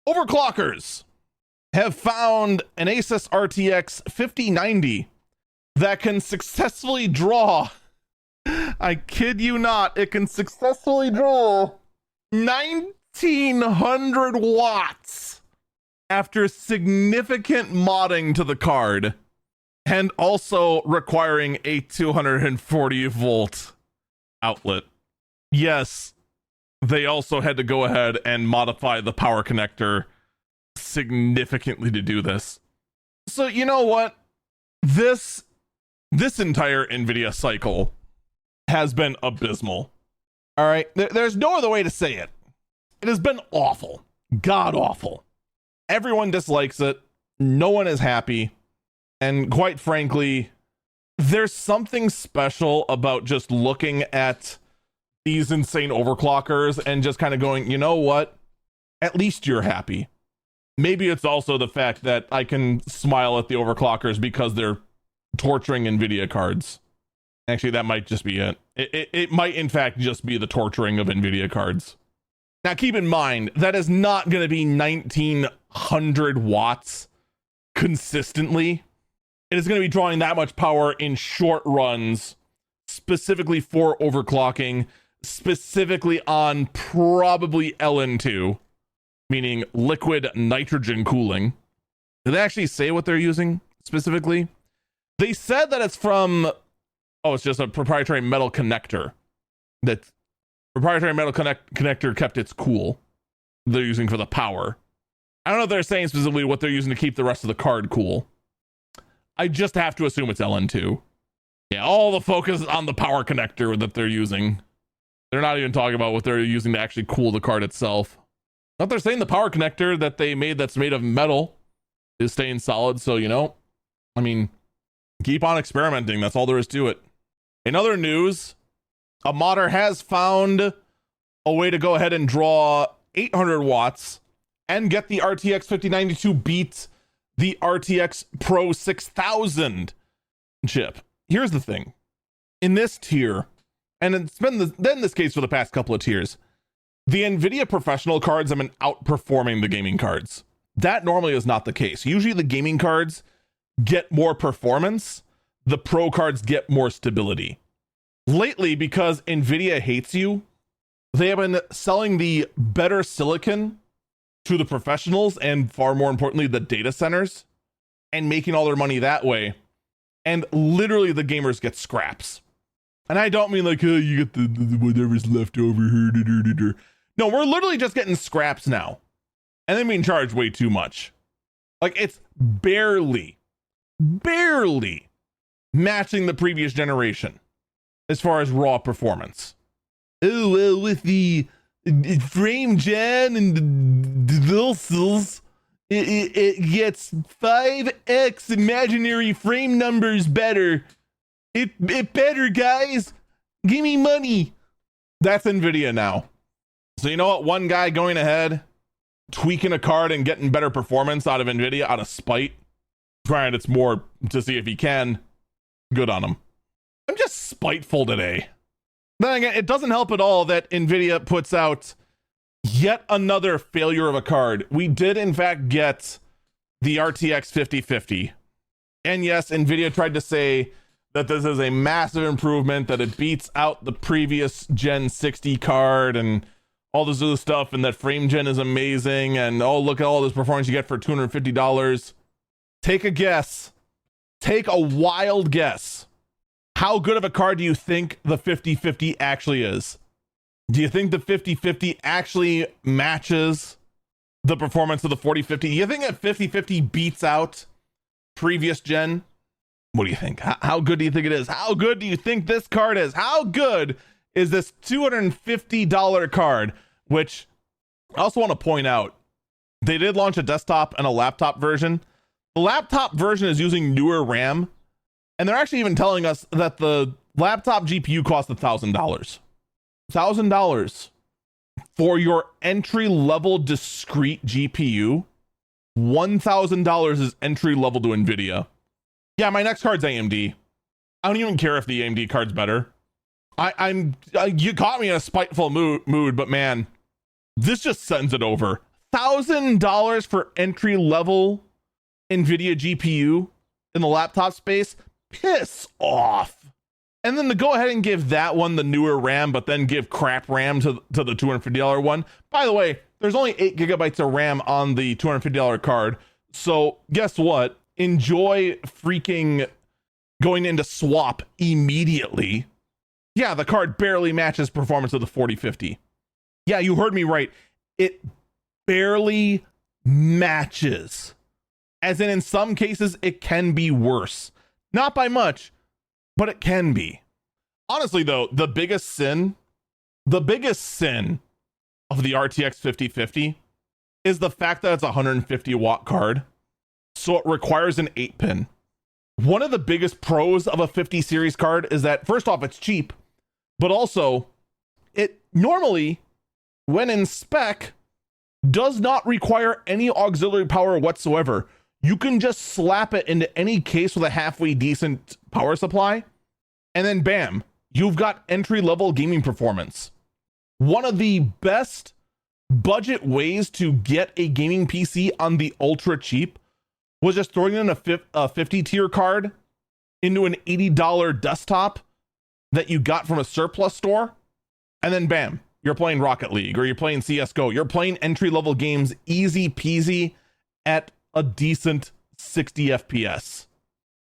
Overclockers have found an Asus RTX 5090 that can successfully draw, I kid you not, it can successfully draw 1900 watts after significant modding to the card, and also requiring a 240 volt outlet. Yes, they also had to go ahead and modify the power connector significantly to do this. So you know what? This entire Nvidia cycle has been abysmal. All right, there's no other way to say it. It has been awful, god awful. Everyone dislikes it. No one is happy. And quite frankly, there's something special about just looking at these insane overclockers and just kind of going, you know what? At least you're happy. Maybe it's also the fact that I can smile at the overclockers because they're torturing Nvidia cards. Actually, that might just be it. It might, in fact, just be the torturing of Nvidia cards. Now, keep in mind, that is not going to be 1900 watts consistently. It is going to be drawing that much power in short runs, specifically for overclocking, specifically on probably LN2, meaning liquid nitrogen cooling. Did they actually say what they're using specifically? They said that it's from, it's just a proprietary metal connector. That proprietary metal connector kept its cool. They're using for the power. I don't know if they're saying specifically what they're using to keep the rest of the card cool. I just have to assume it's LN2. Yeah, all the focus is on the power connector that they're using. They're not even talking about what they're using to actually cool the card itself. But they're saying the power connector that they made that's made of metal is staying solid. So, you know, I mean, keep on experimenting. That's all there is to it. In other news, a modder has found a way to go ahead and draw 800 watts and get the RTX 5090 to beat the RTX Pro 6000 chip. Here's the thing. In this tier, and it's been this case for the past couple of tiers, the Nvidia professional cards have been outperforming the gaming cards. That normally is not the case. Usually the gaming cards get more performance, the pro cards get more stability. Lately, because Nvidia hates you, they have been selling the better silicon to the professionals and, far more importantly, the data centers, and making all their money that way. And literally the gamers get scraps. And I don't mean like, oh, you get the whatever's left over here. No, we're literally just getting scraps now. And then being charged way too much. Like, it's barely matching the previous generation as far as raw performance. Oh, well, with the frame gen and the dulcils, it gets 5x imaginary frame numbers better. It better, guys. Give me money. That's Nvidia now. So you know what? One guy going ahead tweaking a card and getting better performance out of Nvidia out of spite. Granted, it's more to see if he can. Good on him. I'm just spiteful today. Then again, it doesn't help at all that Nvidia puts out yet another failure of a card. We did, in fact, get the RTX 5050. And yes, Nvidia tried to say that this is a massive improvement, that it beats out the previous Gen 60 card and all this other stuff, and that frame gen is amazing, and oh, look at all this performance you get for $250. Take a guess. Take a wild guess. How good of a card do you think the 5050 actually is? Do you think the 5050 actually matches the performance of the 4050? Do you think that 5050 beats out previous gen? What do you think? How good do you think it is? How good do you think this card is? How good is this $250 card? Which I also want to point out, they did launch a desktop and a laptop version. The laptop version is using newer RAM, and they're actually even telling us that the laptop GPU costs $1,000. $1,000 for your entry-level discrete GPU. $1,000 is entry-level to Nvidia. Yeah, my next card's AMD. I don't even care if the AMD card's better. You caught me in a spiteful mood, but man, this just sends it over. $1,000 for entry-level Nvidia GPU in the laptop space? Piss off. And then to go ahead and give that one the newer RAM, but then give crap RAM to the $250 one. By the way, there's only 8 gigabytes of RAM on the $250 card. So guess what? Enjoy freaking going into swap immediately. Yeah, the card barely matches performance of the 4050. Yeah, you heard me right. It barely matches. As in some cases, it can be worse. Not by much, but it can be. Honestly, though, the biggest sin of the RTX 5050 is the fact that it's a 150 watt card. So it requires an 8-pin. One of the biggest pros of a 50 series card is that, first off, it's cheap, but also it normally, when in spec, does not require any auxiliary power whatsoever. You can just slap it into any case with a halfway decent power supply, and then bam, you've got entry-level gaming performance. One of the best budget ways to get a gaming PC on the ultra cheap was just throwing in a 50 tier card into an $80 desktop that you got from a surplus store, and then bam, you're playing Rocket League or you're playing CSGO. You're playing entry-level games easy peasy at a decent 60 FPS.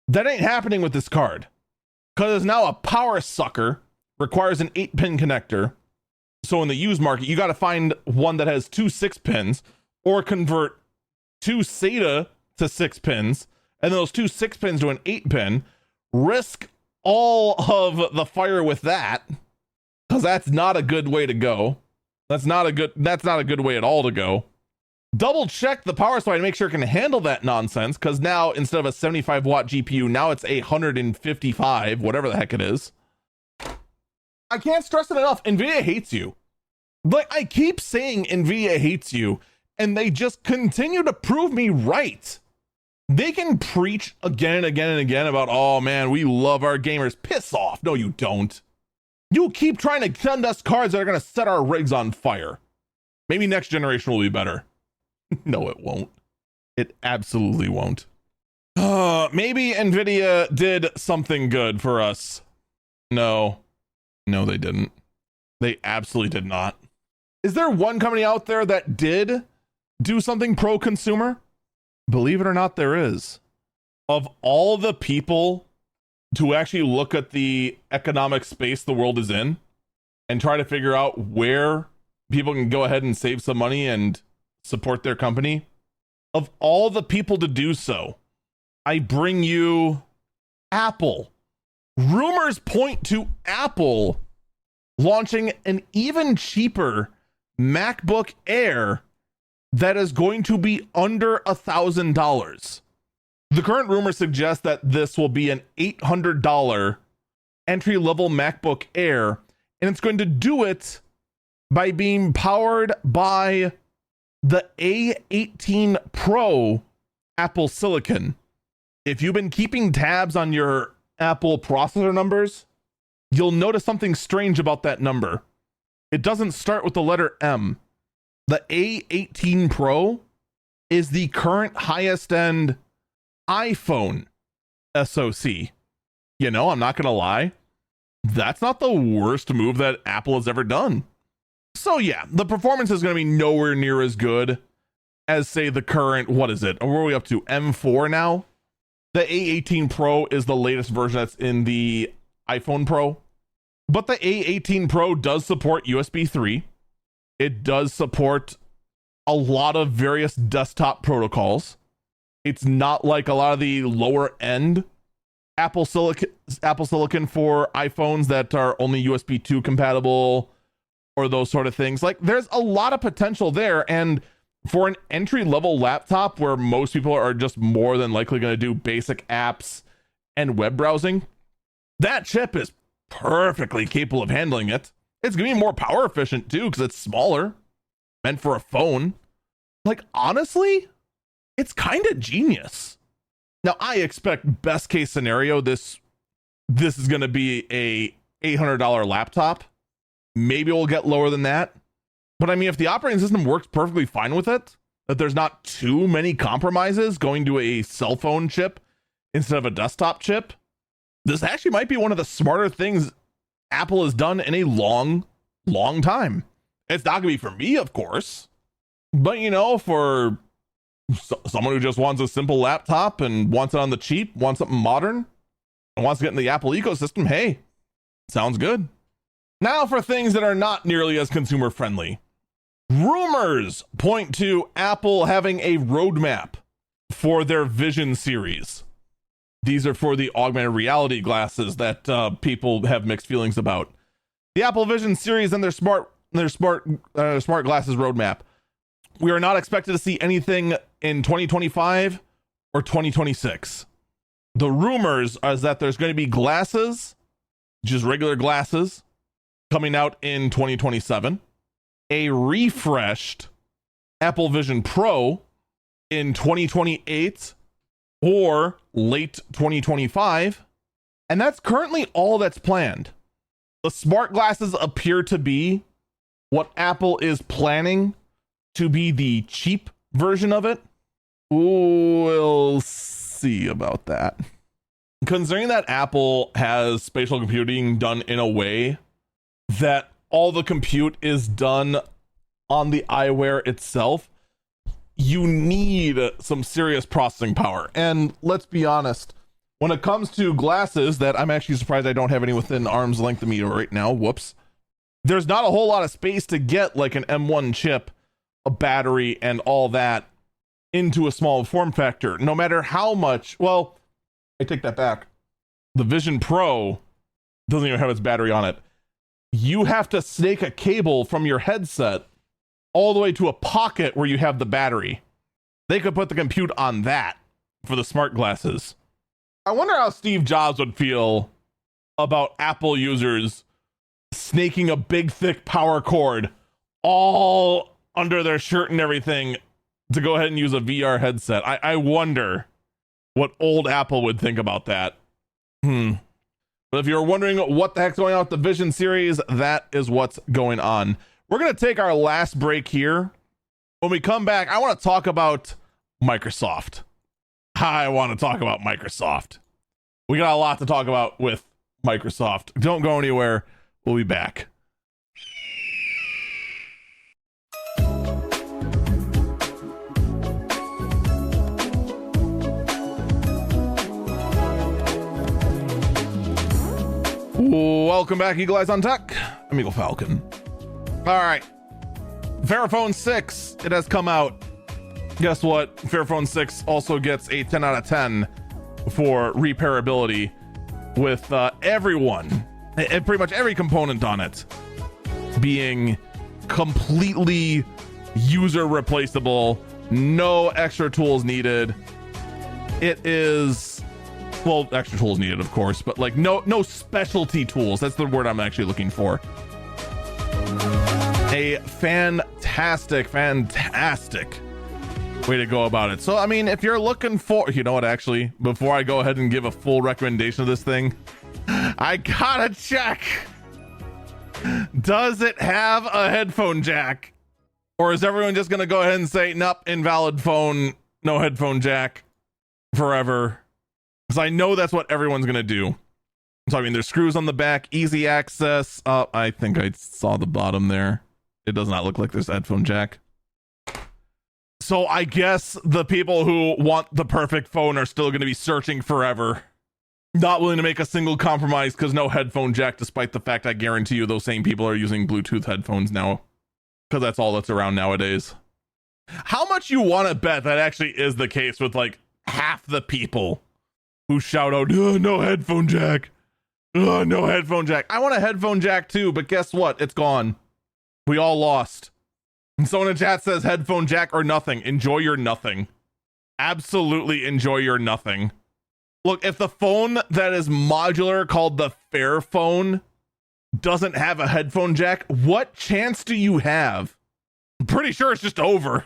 That ain't happening with this card, because it's now a power sucker, requires an 8-pin connector. So in the used market, you got to find one that has 2 6-pins or convert 2 SATA to 6 pins, and those 2 6-pins to an 8-pin. Risk all of the fire with that, because that's not a good way to go. That's not a good way at all to go. Double check the power supply to make sure it can handle that nonsense, because now instead of a 75 watt GPU, now it's a 155, whatever the heck it is. I can't stress it enough. Nvidia hates you. Like, I keep saying Nvidia hates you, and they just continue to prove me right. They can preach again and again and again about, oh man, we love our gamers. Piss off. No, you don't. You keep trying to send us cards that are going to set our rigs on fire. Maybe next generation will be better. No, it won't. It absolutely won't. Maybe Nvidia did something good for us. No, they didn't. They absolutely did not. Is there one company out there that did do something pro-consumer? Believe it or not, there is. Of all the people to actually look at the economic space the world is in and try to figure out where people can go ahead and save some money and support their company, of all the people to do so, I bring you Apple. Rumors point to Apple launching an even cheaper MacBook Air that is going to be under $1,000. The current rumor suggests that this will be an $800 entry-level MacBook Air, and it's going to do it by being powered by The A18 Pro Apple Silicon. If you've been keeping tabs on your Apple processor numbers, you'll notice something strange about that number. It doesn't start with the letter M. The A18 Pro is the current highest end iPhone SoC. You know, I'm not going to lie. That's not the worst move that Apple has ever done. So yeah, the performance is going to be nowhere near as good as, say, the current, what is it? Where are we up to? M4 now? The A18 Pro is the latest version that's in the iPhone Pro. But the A18 Pro does support USB 3. It does support a lot of various desktop protocols. It's not like a lot of the lower end Apple Silicon for iPhones that are only USB 2 compatible or those sort of things. Like, there's a lot of potential there. And for an entry level laptop where most people are just more than likely going to do basic apps and web browsing, that chip is perfectly capable of handling it. It's going to be more power efficient too, because it's smaller, meant for a phone. Like, honestly, it's kind of genius. Now, I expect best case scenario, this is going to be a $800 laptop. Maybe we'll get lower than that. But I mean, if the operating system works perfectly fine with it, that there's not too many compromises going to a cell phone chip instead of a desktop chip, this actually might be one of the smarter things Apple has done in a long, long time. It's not going to be for me, of course, but you know, for someone who just wants a simple laptop and wants it on the cheap, wants something modern, and wants to get in the Apple ecosystem, hey, sounds good. Now for things that are not nearly as consumer friendly. Rumors point to Apple having a roadmap for their Vision series. These are for the augmented reality glasses that people have mixed feelings about. The Apple Vision series and their smart glasses roadmap. We are not expected to see anything in 2025 or 2026. The rumors are that there's going to be glasses, just regular glasses, coming out in 2027. A refreshed Apple Vision Pro in 2028 or late 2025. And that's currently all that's planned. The smart glasses appear to be what Apple is planning to be the cheap version of it. We'll see about that. Considering that Apple has spatial computing done in a way that all the compute is done on the eyewear itself, you need some serious processing power. And let's be honest, when it comes to glasses that I'm actually surprised I don't have any within arm's length of me right now, whoops, there's not a whole lot of space to get like an M1 chip, a battery, and all that into a small form factor. No matter how much, well, I take that back. The Vision Pro doesn't even have its battery on it. You have to snake a cable from your headset all the way to a pocket where you have the battery. They could put the compute on that for the smart glasses. I wonder how Steve Jobs would feel about Apple users snaking a big, thick power cord all under their shirt and everything to go ahead and use a VR headset. I wonder what old Apple would think about that. But if you're wondering what the heck's going on with the Vision series, that is what's going on. We're going to take our last break here. When we come back, I want to talk about Microsoft. I want to talk about Microsoft. We got a lot to talk about with Microsoft. Don't go anywhere. We'll be back. Welcome back, Eagle Eyes on Tech. I'm Eagle Falcon. All right. Fairphone 6, it has come out. Guess what? Fairphone 6 also gets a 10 out of 10 for repairability with everyone, and pretty much every component on it being completely user replaceable, no extra tools needed. It is, well, extra tools needed, of course, but like no specialty tools. That's the word I'm actually looking for. A a fantastic way to go about it. So, I mean, if you're looking for, you know what, actually, before I go ahead and give a full recommendation of this thing, I gotta check. Does it have a headphone jack? Or is everyone just gonna go ahead and say, nope, invalid phone, no headphone jack forever? Because I know that's what everyone's gonna do. So, I mean, there's screws on the back, easy access. I think I saw the bottom there. It does not look like there's a headphone jack. So I guess the people who want the perfect phone are still going to be searching forever. Not willing to make a single compromise because no headphone jack, despite the fact I guarantee you those same people are using Bluetooth headphones now. Because that's all that's around nowadays. How much you want to bet that actually is the case with like half the people who shout out, oh, no headphone jack. Oh, no headphone jack. I want a headphone jack too, but guess what? It's gone. We all lost. And someone in chat says headphone jack or nothing. Enjoy your nothing. Absolutely enjoy your nothing. Look, if the phone that is modular called the Fairphone doesn't have a headphone jack, what chance do you have? I'm pretty sure it's just over.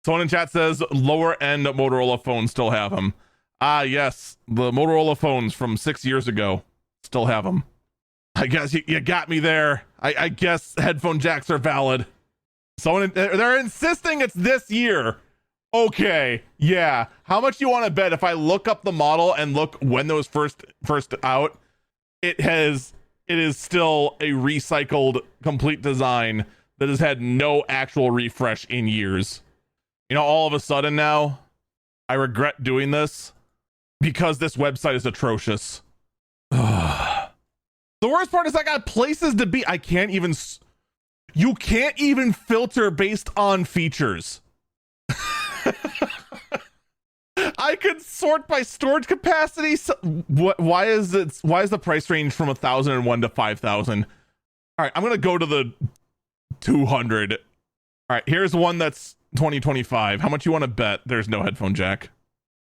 Someone in chat says lower end Motorola phones still have them. Ah, yes. The Motorola phones from 6 years ago still have them. I guess you got me there. I guess headphone jacks are valid. Someone, they're insisting it's this year. Okay, yeah. How much you want to bet if I look up the model and look when those first out, it is still a recycled complete design that has had no actual refresh in years. You know, all of a sudden now, I regret doing this because this website is atrocious. The worst part is I got places to be. You can't even filter based on features. I could sort by storage capacity. So, why is the price range from 1,001 to 5,000? All right, I'm gonna go to the 200. All right, here's one that's 2025. How much you want to bet there's no headphone jack?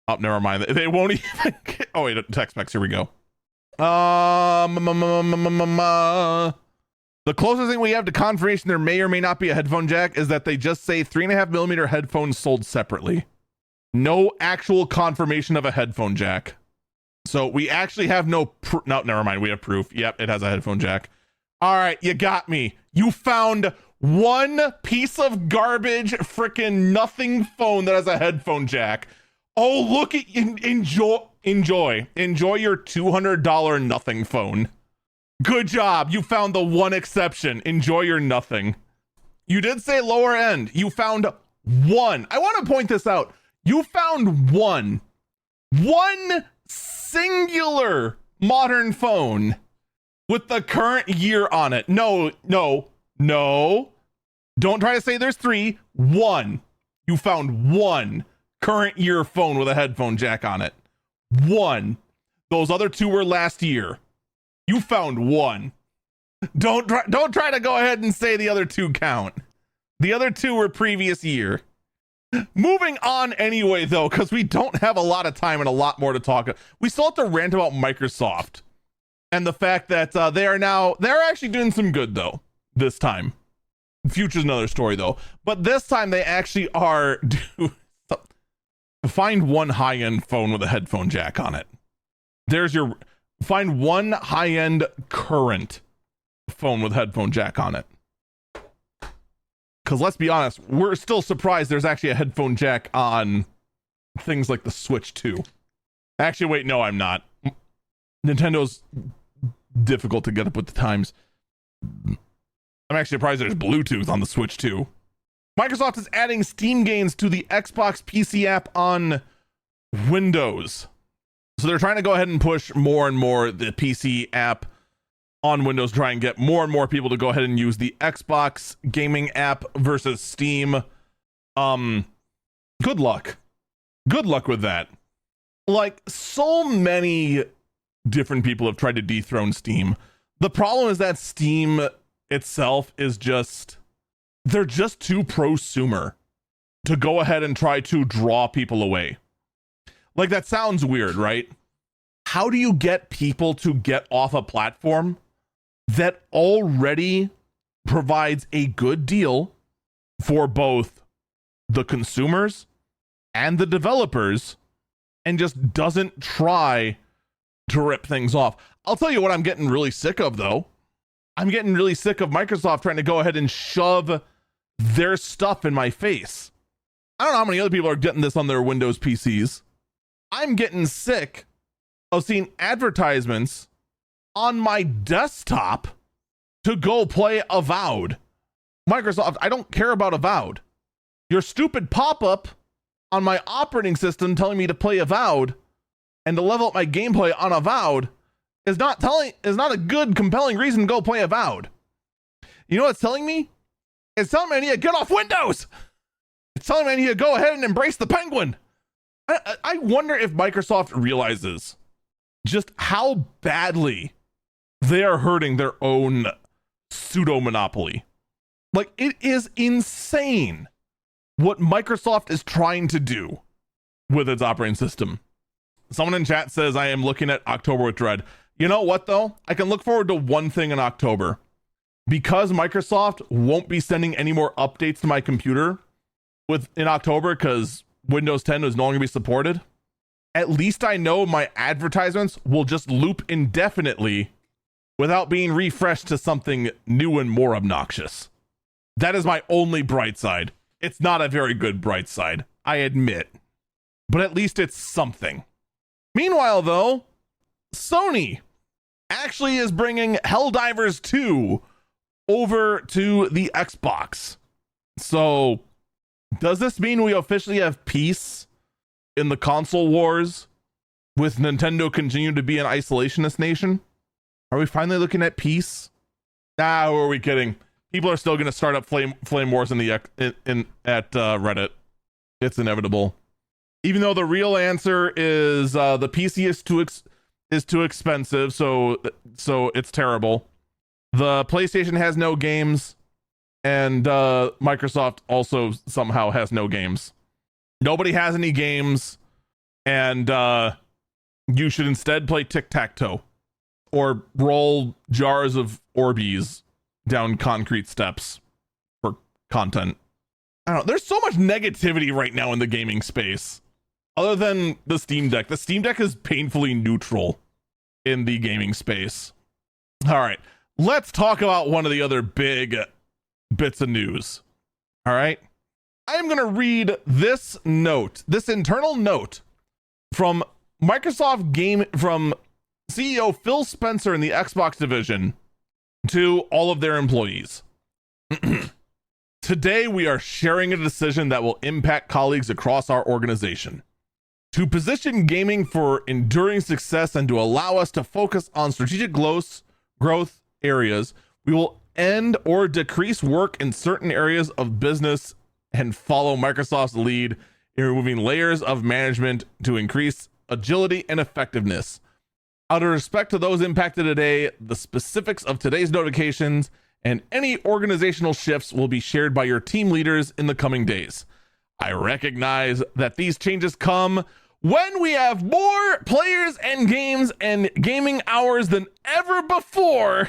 Oh, never mind. They won't even. Oh wait, tech specs. Here we go. The closest thing we have to confirmation there may or may not be a headphone jack is that they just say 3.5mm headphones sold separately. No actual confirmation of a headphone jack. So we actually have no never mind. We have proof. Yep, it has a headphone jack. All right, you got me. You found one piece of garbage, freaking nothing phone that has a headphone jack. Oh, look at enjoy your $200 nothing phone. Good job. You found the one exception. Enjoy your nothing. You did say lower end. You found one. I want to point this out. You found one singular modern phone with the current year on it. No. Don't try to say there's three. One. You found one current year phone with a headphone jack on it. One. Those other two were last year. You found one. Don't try to go ahead and say the other two count. The other two were previous year. Moving on anyway, though, because we don't have a lot of time and a lot more to talk about. We still have to rant about Microsoft and the fact that they're actually doing some good, though, this time. Future's another story, though. But this time they actually are find one high-end phone with a headphone jack on it. Find one high-end current phone with headphone jack on it. Because let's be honest, we're still surprised there's actually a headphone jack on things like the Switch 2. Actually, wait, no, I'm not. Nintendo's difficult to get up with the times. I'm actually surprised there's Bluetooth on the Switch 2. Microsoft is adding Steam games to the Xbox PC app on Windows. So they're trying to go ahead and push more and more the PC app on Windows, try and get more and more people to go ahead and use the Xbox gaming app versus Steam. Good luck. Good luck with that. Like, so many different people have tried to dethrone Steam. The problem is that Steam itself is they're just too prosumer to go ahead and try to draw people away. Like, that sounds weird, right? How do you get people to get off a platform that already provides a good deal for both the consumers and the developers and just doesn't try to rip things off. I'll tell you what I'm getting really sick of, though. I'm getting really sick of Microsoft trying to go ahead and shove their stuff in my face. I don't know how many other people are getting this on their Windows PCs. I'm getting sick of seeing advertisements on my desktop to go play Avowed. Microsoft, I don't care about Avowed. Your stupid pop-up on my operating system telling me to play Avowed and to level up my gameplay on Avowed is not a good, compelling reason to go play Avowed. You know what it's telling me? It's telling me I need to get off Windows. It's telling me I need to go ahead and embrace the penguin. I wonder if Microsoft realizes just how badly they are hurting their own pseudo monopoly. Like, it is insane what Microsoft is trying to do with its operating system. Someone in chat says, I am looking at October with dread. You know what, though? I can look forward to one thing in October. Because Microsoft won't be sending any more updates to my computer in October because Windows 10 is no longer going to be supported, at least I know my advertisements will just loop indefinitely without being refreshed to something new and more obnoxious. That is my only bright side. It's not a very good bright side, I admit, but at least it's something. Meanwhile, though, Sony actually is bringing Helldivers 2 over to the Xbox. So, does this mean we officially have peace in the console wars with Nintendo continuing to be an isolationist nation? Are we finally looking at peace? Nah, who are we kidding? People are still going to start up flame wars at Reddit. It's inevitable. Even though the real answer is the PC is too expensive, so it's terrible. The PlayStation has no games, and Microsoft also somehow has no games. Nobody has any games, and you should instead play tic-tac-toe or roll jars of Orbeez down concrete steps for content. I don't know. There's so much negativity right now in the gaming space. Other than the Steam Deck. The Steam Deck is painfully neutral in the gaming space. All right. Let's talk about one of the other big bits of news. All right. I am going to read this internal note from from CEO Phil Spencer in the Xbox division to all of their employees. Today, we are sharing a decision that will impact colleagues across our organization. To position gaming for enduring success and to allow us to focus on strategic growth areas, we will end or decrease work in certain areas of business and follow Microsoft's lead in removing layers of management to increase agility and effectiveness. Out of respect to those impacted today, the specifics of today's notifications and any organizational shifts will be shared by your team leaders in the coming days. I recognize that these changes come when we have more players and games and gaming hours than ever before.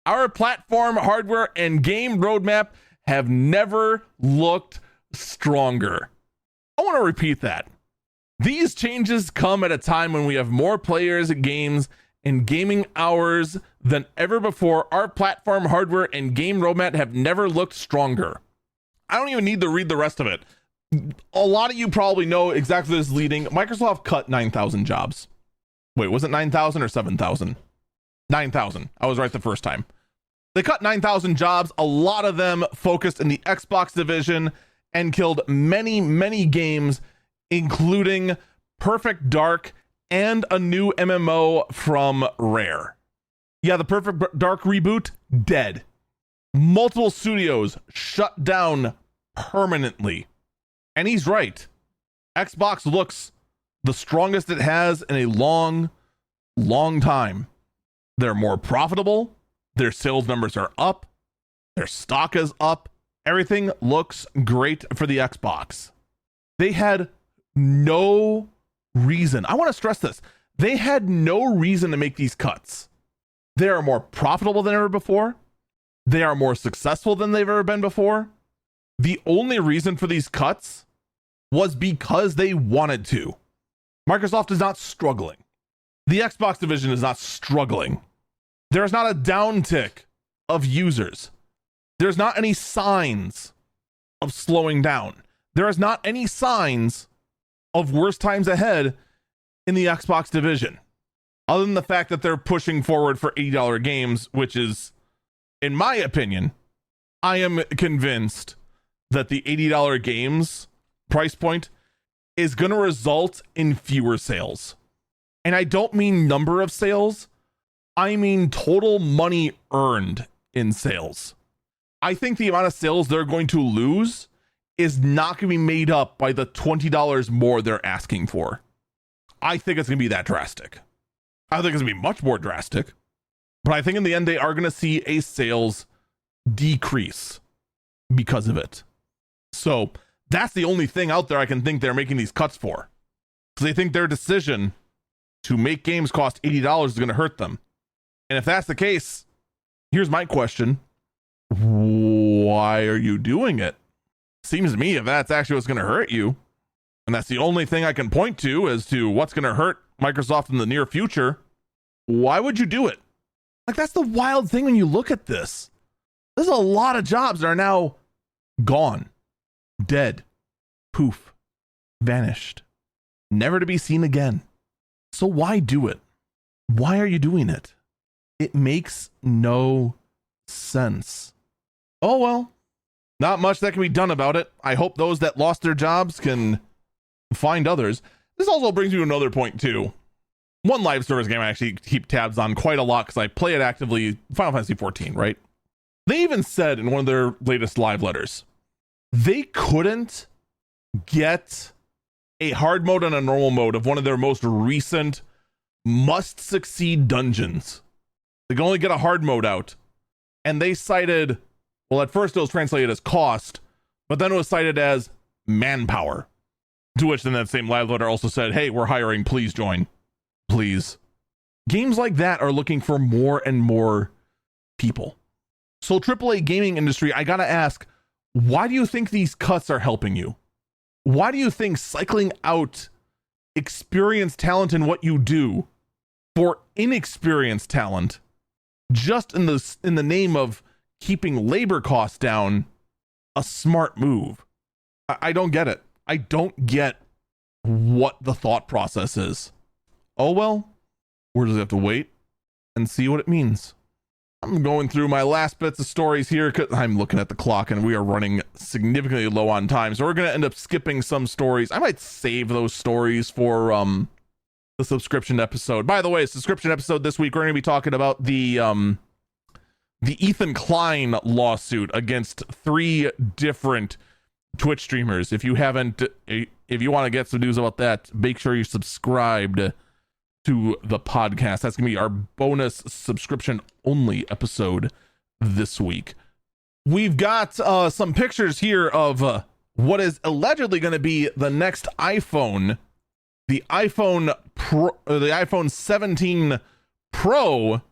Our platform, hardware, and game roadmap have never looked stronger. I want to repeat that. These changes come at a time when we have more players, games, and gaming hours than ever before. Our platform, hardware, and game roadmap have never looked stronger. I don't even need to read the rest of it. A lot of you probably know exactly this is leading. Microsoft cut 9,000 jobs. Wait, was it 9,000 or 7,000? 9,000. I was right the first time. They cut 9,000 jobs, a lot of them focused in the Xbox division, and killed many, many games, including Perfect Dark and a new MMO from Rare. Yeah, the Perfect Dark reboot, dead. Multiple studios shut down permanently. And he's right. Xbox looks the strongest it has in a long, long time. They're more profitable. Their sales numbers are up. Their stock is up. Everything looks great for the Xbox. They had no reason. I want to stress this. They had no reason to make these cuts. They are more profitable than ever before. They are more successful than they've ever been before. The only reason for these cuts was because they wanted to. Microsoft is not struggling. The Xbox division is not struggling. There is not a downtick of users. There's not any signs of slowing down. There is not any signs of worse times ahead in the Xbox division, other than the fact that they're pushing forward for $80 games, which is, in my opinion, I am convinced that the $80 games price point is going to result in fewer sales. And I don't mean number of sales, I mean total money earned in sales. I think the amount of sales they're going to lose is not going to be made up by the $20 more they're asking for. I think it's going to be that drastic. I think it's going to be much more drastic. But I think in the end, they are going to see a sales decrease because of it. So that's the only thing out there I can think they're making these cuts for. Because they think their decision to make games cost $80 is going to hurt them. And if that's the case, here's my question. Why are you doing it? Seems to me if that's actually what's going to hurt you, and that's the only thing I can point to as to what's going to hurt Microsoft in the near future, why would you do it? Like, that's the wild thing when you look at this. There's a lot of jobs that are now gone, dead, poof, vanished, never to be seen again. So why do it? Why are you doing it? It makes no sense. Oh well. Not much that can be done about it. I hope those that lost their jobs can find others. This also brings me to another point too. One live service game I actually keep tabs on quite a lot because I play it actively, Final Fantasy 14, right? They even said in one of their latest live letters, they couldn't get a hard mode and a normal mode of one of their most recent must succeed dungeons. They can only get a hard mode out. And they cited, well, at first it was translated as cost, but then it was cited as manpower. To which then that same live letter also said, hey, we're hiring, please join. Please. Games like that are looking for more and more people. So AAA gaming industry, I gotta ask, why do you think these cuts are helping you? Why do you think cycling out experienced talent in what you do for inexperienced talent, just in the name of keeping labor costs down, a smart move? I don't get it. I don't get what the thought process is. Oh well, we'll just have to wait and see what it means. I'm going through my last bits of stories here because I'm looking at the clock and we are running significantly low on time. So we're going to end up skipping some stories. I might save those stories for the subscription episode. By the way, subscription episode this week, we're going to be talking about the Ethan Klein lawsuit against 3 different Twitch streamers. If you want to get some news about that, make sure you're subscribed to the podcast. That's gonna be our bonus subscription only episode this week. We've got some pictures here of what is allegedly going to be the next iPhone, the iPhone Pro, the iPhone 17 Pro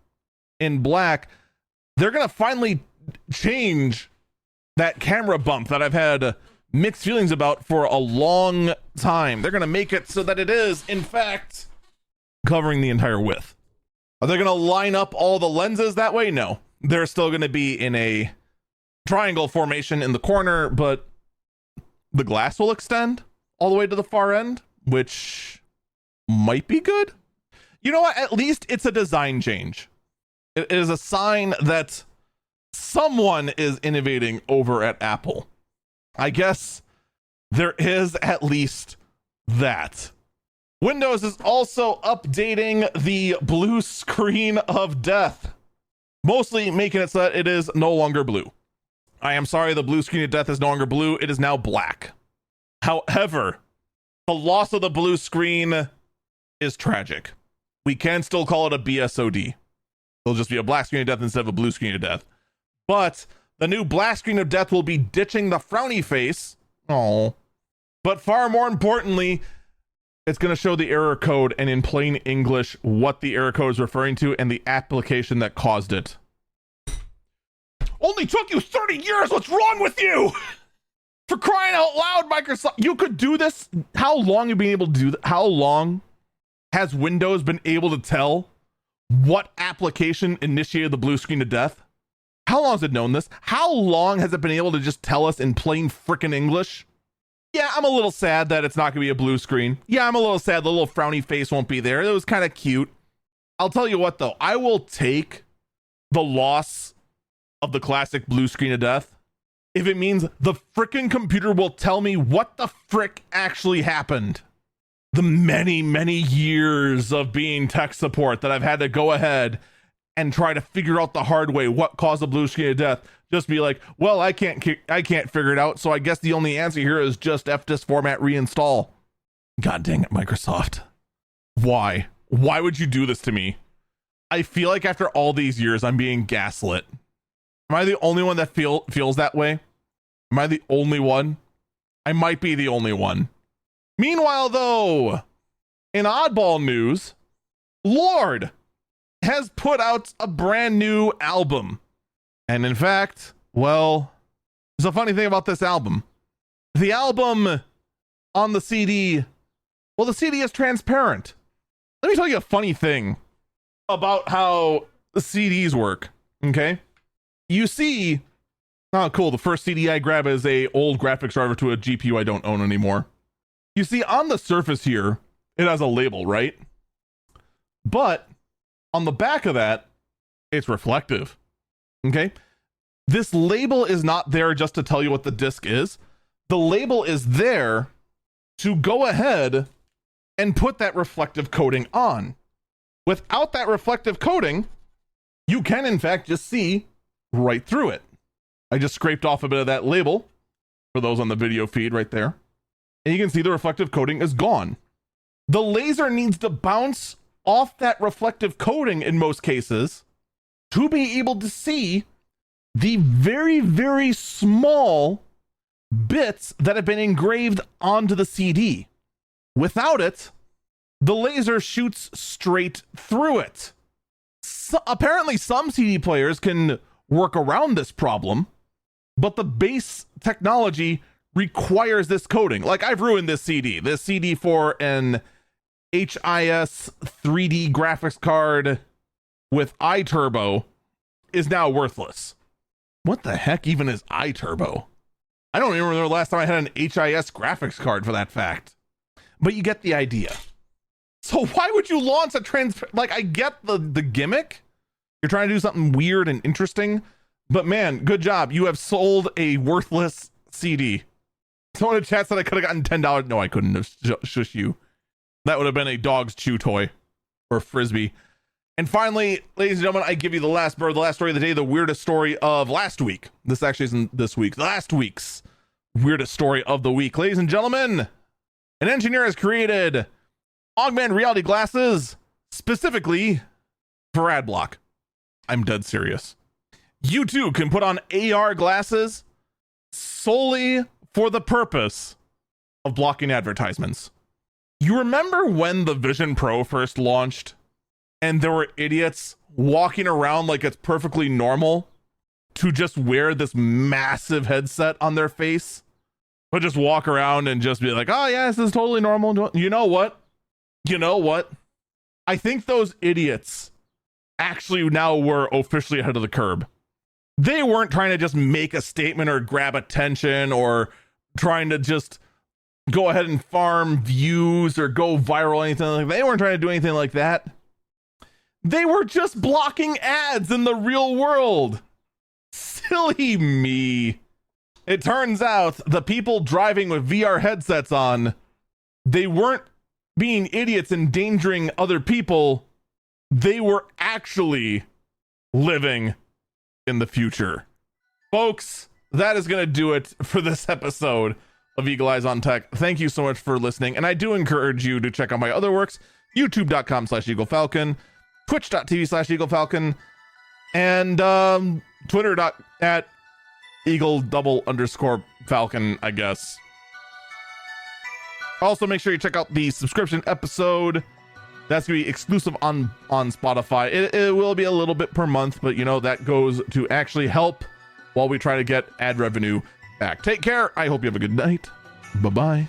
in black. They're gonna finally change that camera bump that I've had mixed feelings about for a long time. They're gonna make it so that it is, in fact, covering the entire width. Are they going to line up all the lenses that way? No. They're still going to be in a triangle formation in the corner, but the glass will extend all the way to the far end, which might be good. You know what? At least it's a design change. It is a sign that someone is innovating over at Apple. I guess there is at least that. Windows is also updating the blue screen of death, mostly making it so that it is no longer blue. I am sorry, the blue screen of death is no longer blue. It is now black. However, the loss of the blue screen is tragic. We can still call it a BSOD. It'll just be a black screen of death instead of a blue screen of death. But the new black screen of death will be ditching the frowny face. Oh. But far more importantly, it's going to show the error code and in plain English what the error code is referring to and the application that caused it. Only took you 30 years. What's wrong with you? For crying out loud, Microsoft, you could do this. How long have you been able to do that? How long has Windows been able to tell what application initiated the blue screen of death? How long has it known this? How long has it been able to just tell us in plain frickin' English? Yeah, I'm a little sad that it's not gonna be a blue screen. Yeah, I'm a little sad the little frowny face won't be there. It was kind of cute. I'll tell you what though, I will take the loss of the classic blue screen of death if it means the frickin' computer will tell me what the frick actually happened. The many, many years of being tech support that I've had to go ahead and try to figure out the hard way what caused the blue screen of death. Just be like, well, I can't figure it out, so I guess the only answer here is just fdisk format reinstall. God dang it, Microsoft. Why? Why would you do this to me? I feel like after all these years, I'm being gaslit. Am I the only one that feels that way? Am I the only one? I might be the only one. Meanwhile, though, in oddball news, Lorde has put out a brand new album. And in fact, well, there's a funny thing about this album. The album on the CD, well, the CD is transparent. Let me tell you a funny thing about how the CDs work, okay? You see, oh cool, the first CD I grab is a old graphics driver to a GPU I don't own anymore. You see, on the surface here, it has a label, right? But on the back of that, it's reflective. Okay. This label is not there just to tell you what the disc is. The label is there to go ahead and put that reflective coating on. Without that reflective coating, you can in fact just see right through it. I just scraped off a bit of that label for those on the video feed right there. And you can see the reflective coating is gone. The laser needs to bounce off that reflective coating in most cases to be able to see the very, very small bits that have been engraved onto the CD. Without it, the laser shoots straight through it. So, apparently some CD players can work around this problem, but the base technology requires this coating. Like, I've ruined this CD for an HIS 3D graphics card with iTurbo is now worthless. What the heck even is iTurbo? I don't even remember the last time I had an HIS graphics card for that fact. But you get the idea. So why would you launch a like, I get the gimmick. You're trying to do something weird and interesting, but man, good job. You have sold a worthless CD. Someone in the chat said I could have gotten $10. No, I couldn't have. Shush you. That would have been a dog's chew toy or frisbee. And finally, ladies and gentlemen, I give you the last story of the day, the weirdest story of last week. This actually isn't this week. Last week's weirdest story of the week. Ladies and gentlemen, an engineer has created augmented reality glasses specifically for Adblock. I'm dead serious. You too can put on AR glasses solely for the purpose of blocking advertisements. You remember when the Vision Pro first launched and there were idiots walking around like it's perfectly normal to just wear this massive headset on their face, but just walk around and just be like, oh yeah, this is totally normal. You know what? I think those idiots actually now were officially ahead of the curve. They weren't trying to just make a statement or grab attention or trying to just go ahead and farm views or go viral or anything like that. They weren't trying to do anything like that. They were just blocking ads in the real world. Silly me. It turns out the people driving with VR headsets on, they weren't being idiots endangering other people. They were actually living in the future. Folks, that is going to do it for this episode of Eagle Eyes on Tech. Thank you so much for listening. And I do encourage you to check out my other works, youtube.com/EagleFalcon, twitch.tv/EagleFalcon, and twitter.@Eagle_Falcon, I guess. Also, make sure you check out the subscription episode. That's going to be exclusive on Spotify. It will be a little bit per month, but you know, that goes to actually help while we try to get ad revenue back. Take care. I hope you have a good night. Bye-bye.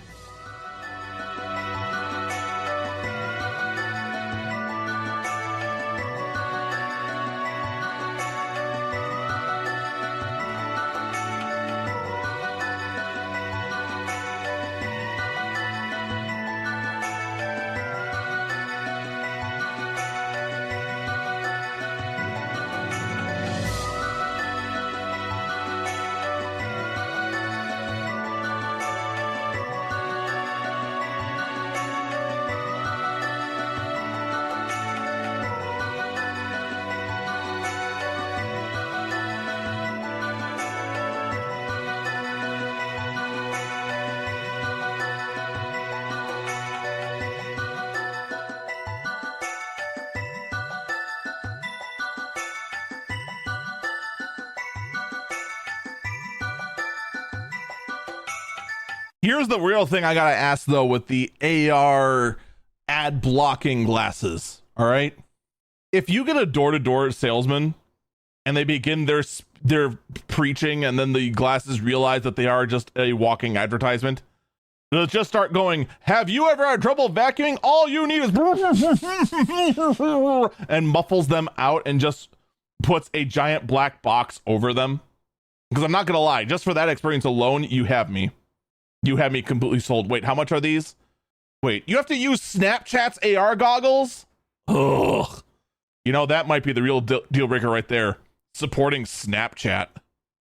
Here's the real thing I gotta ask though with the AR ad blocking glasses. All right, if you get a door-to-door salesman and they begin their preaching, and then the glasses realize that they are just a walking advertisement, they'll just start going, "Have you ever had trouble vacuuming? All you need is," and muffles them out and just puts a giant black box over them. Because I'm not gonna lie, just for that experience alone, you have me. You have me completely sold. Wait, how much are these? Wait, you have to use Snapchat's AR goggles? Ugh. You know, that might be the real deal breaker right there. Supporting Snapchat.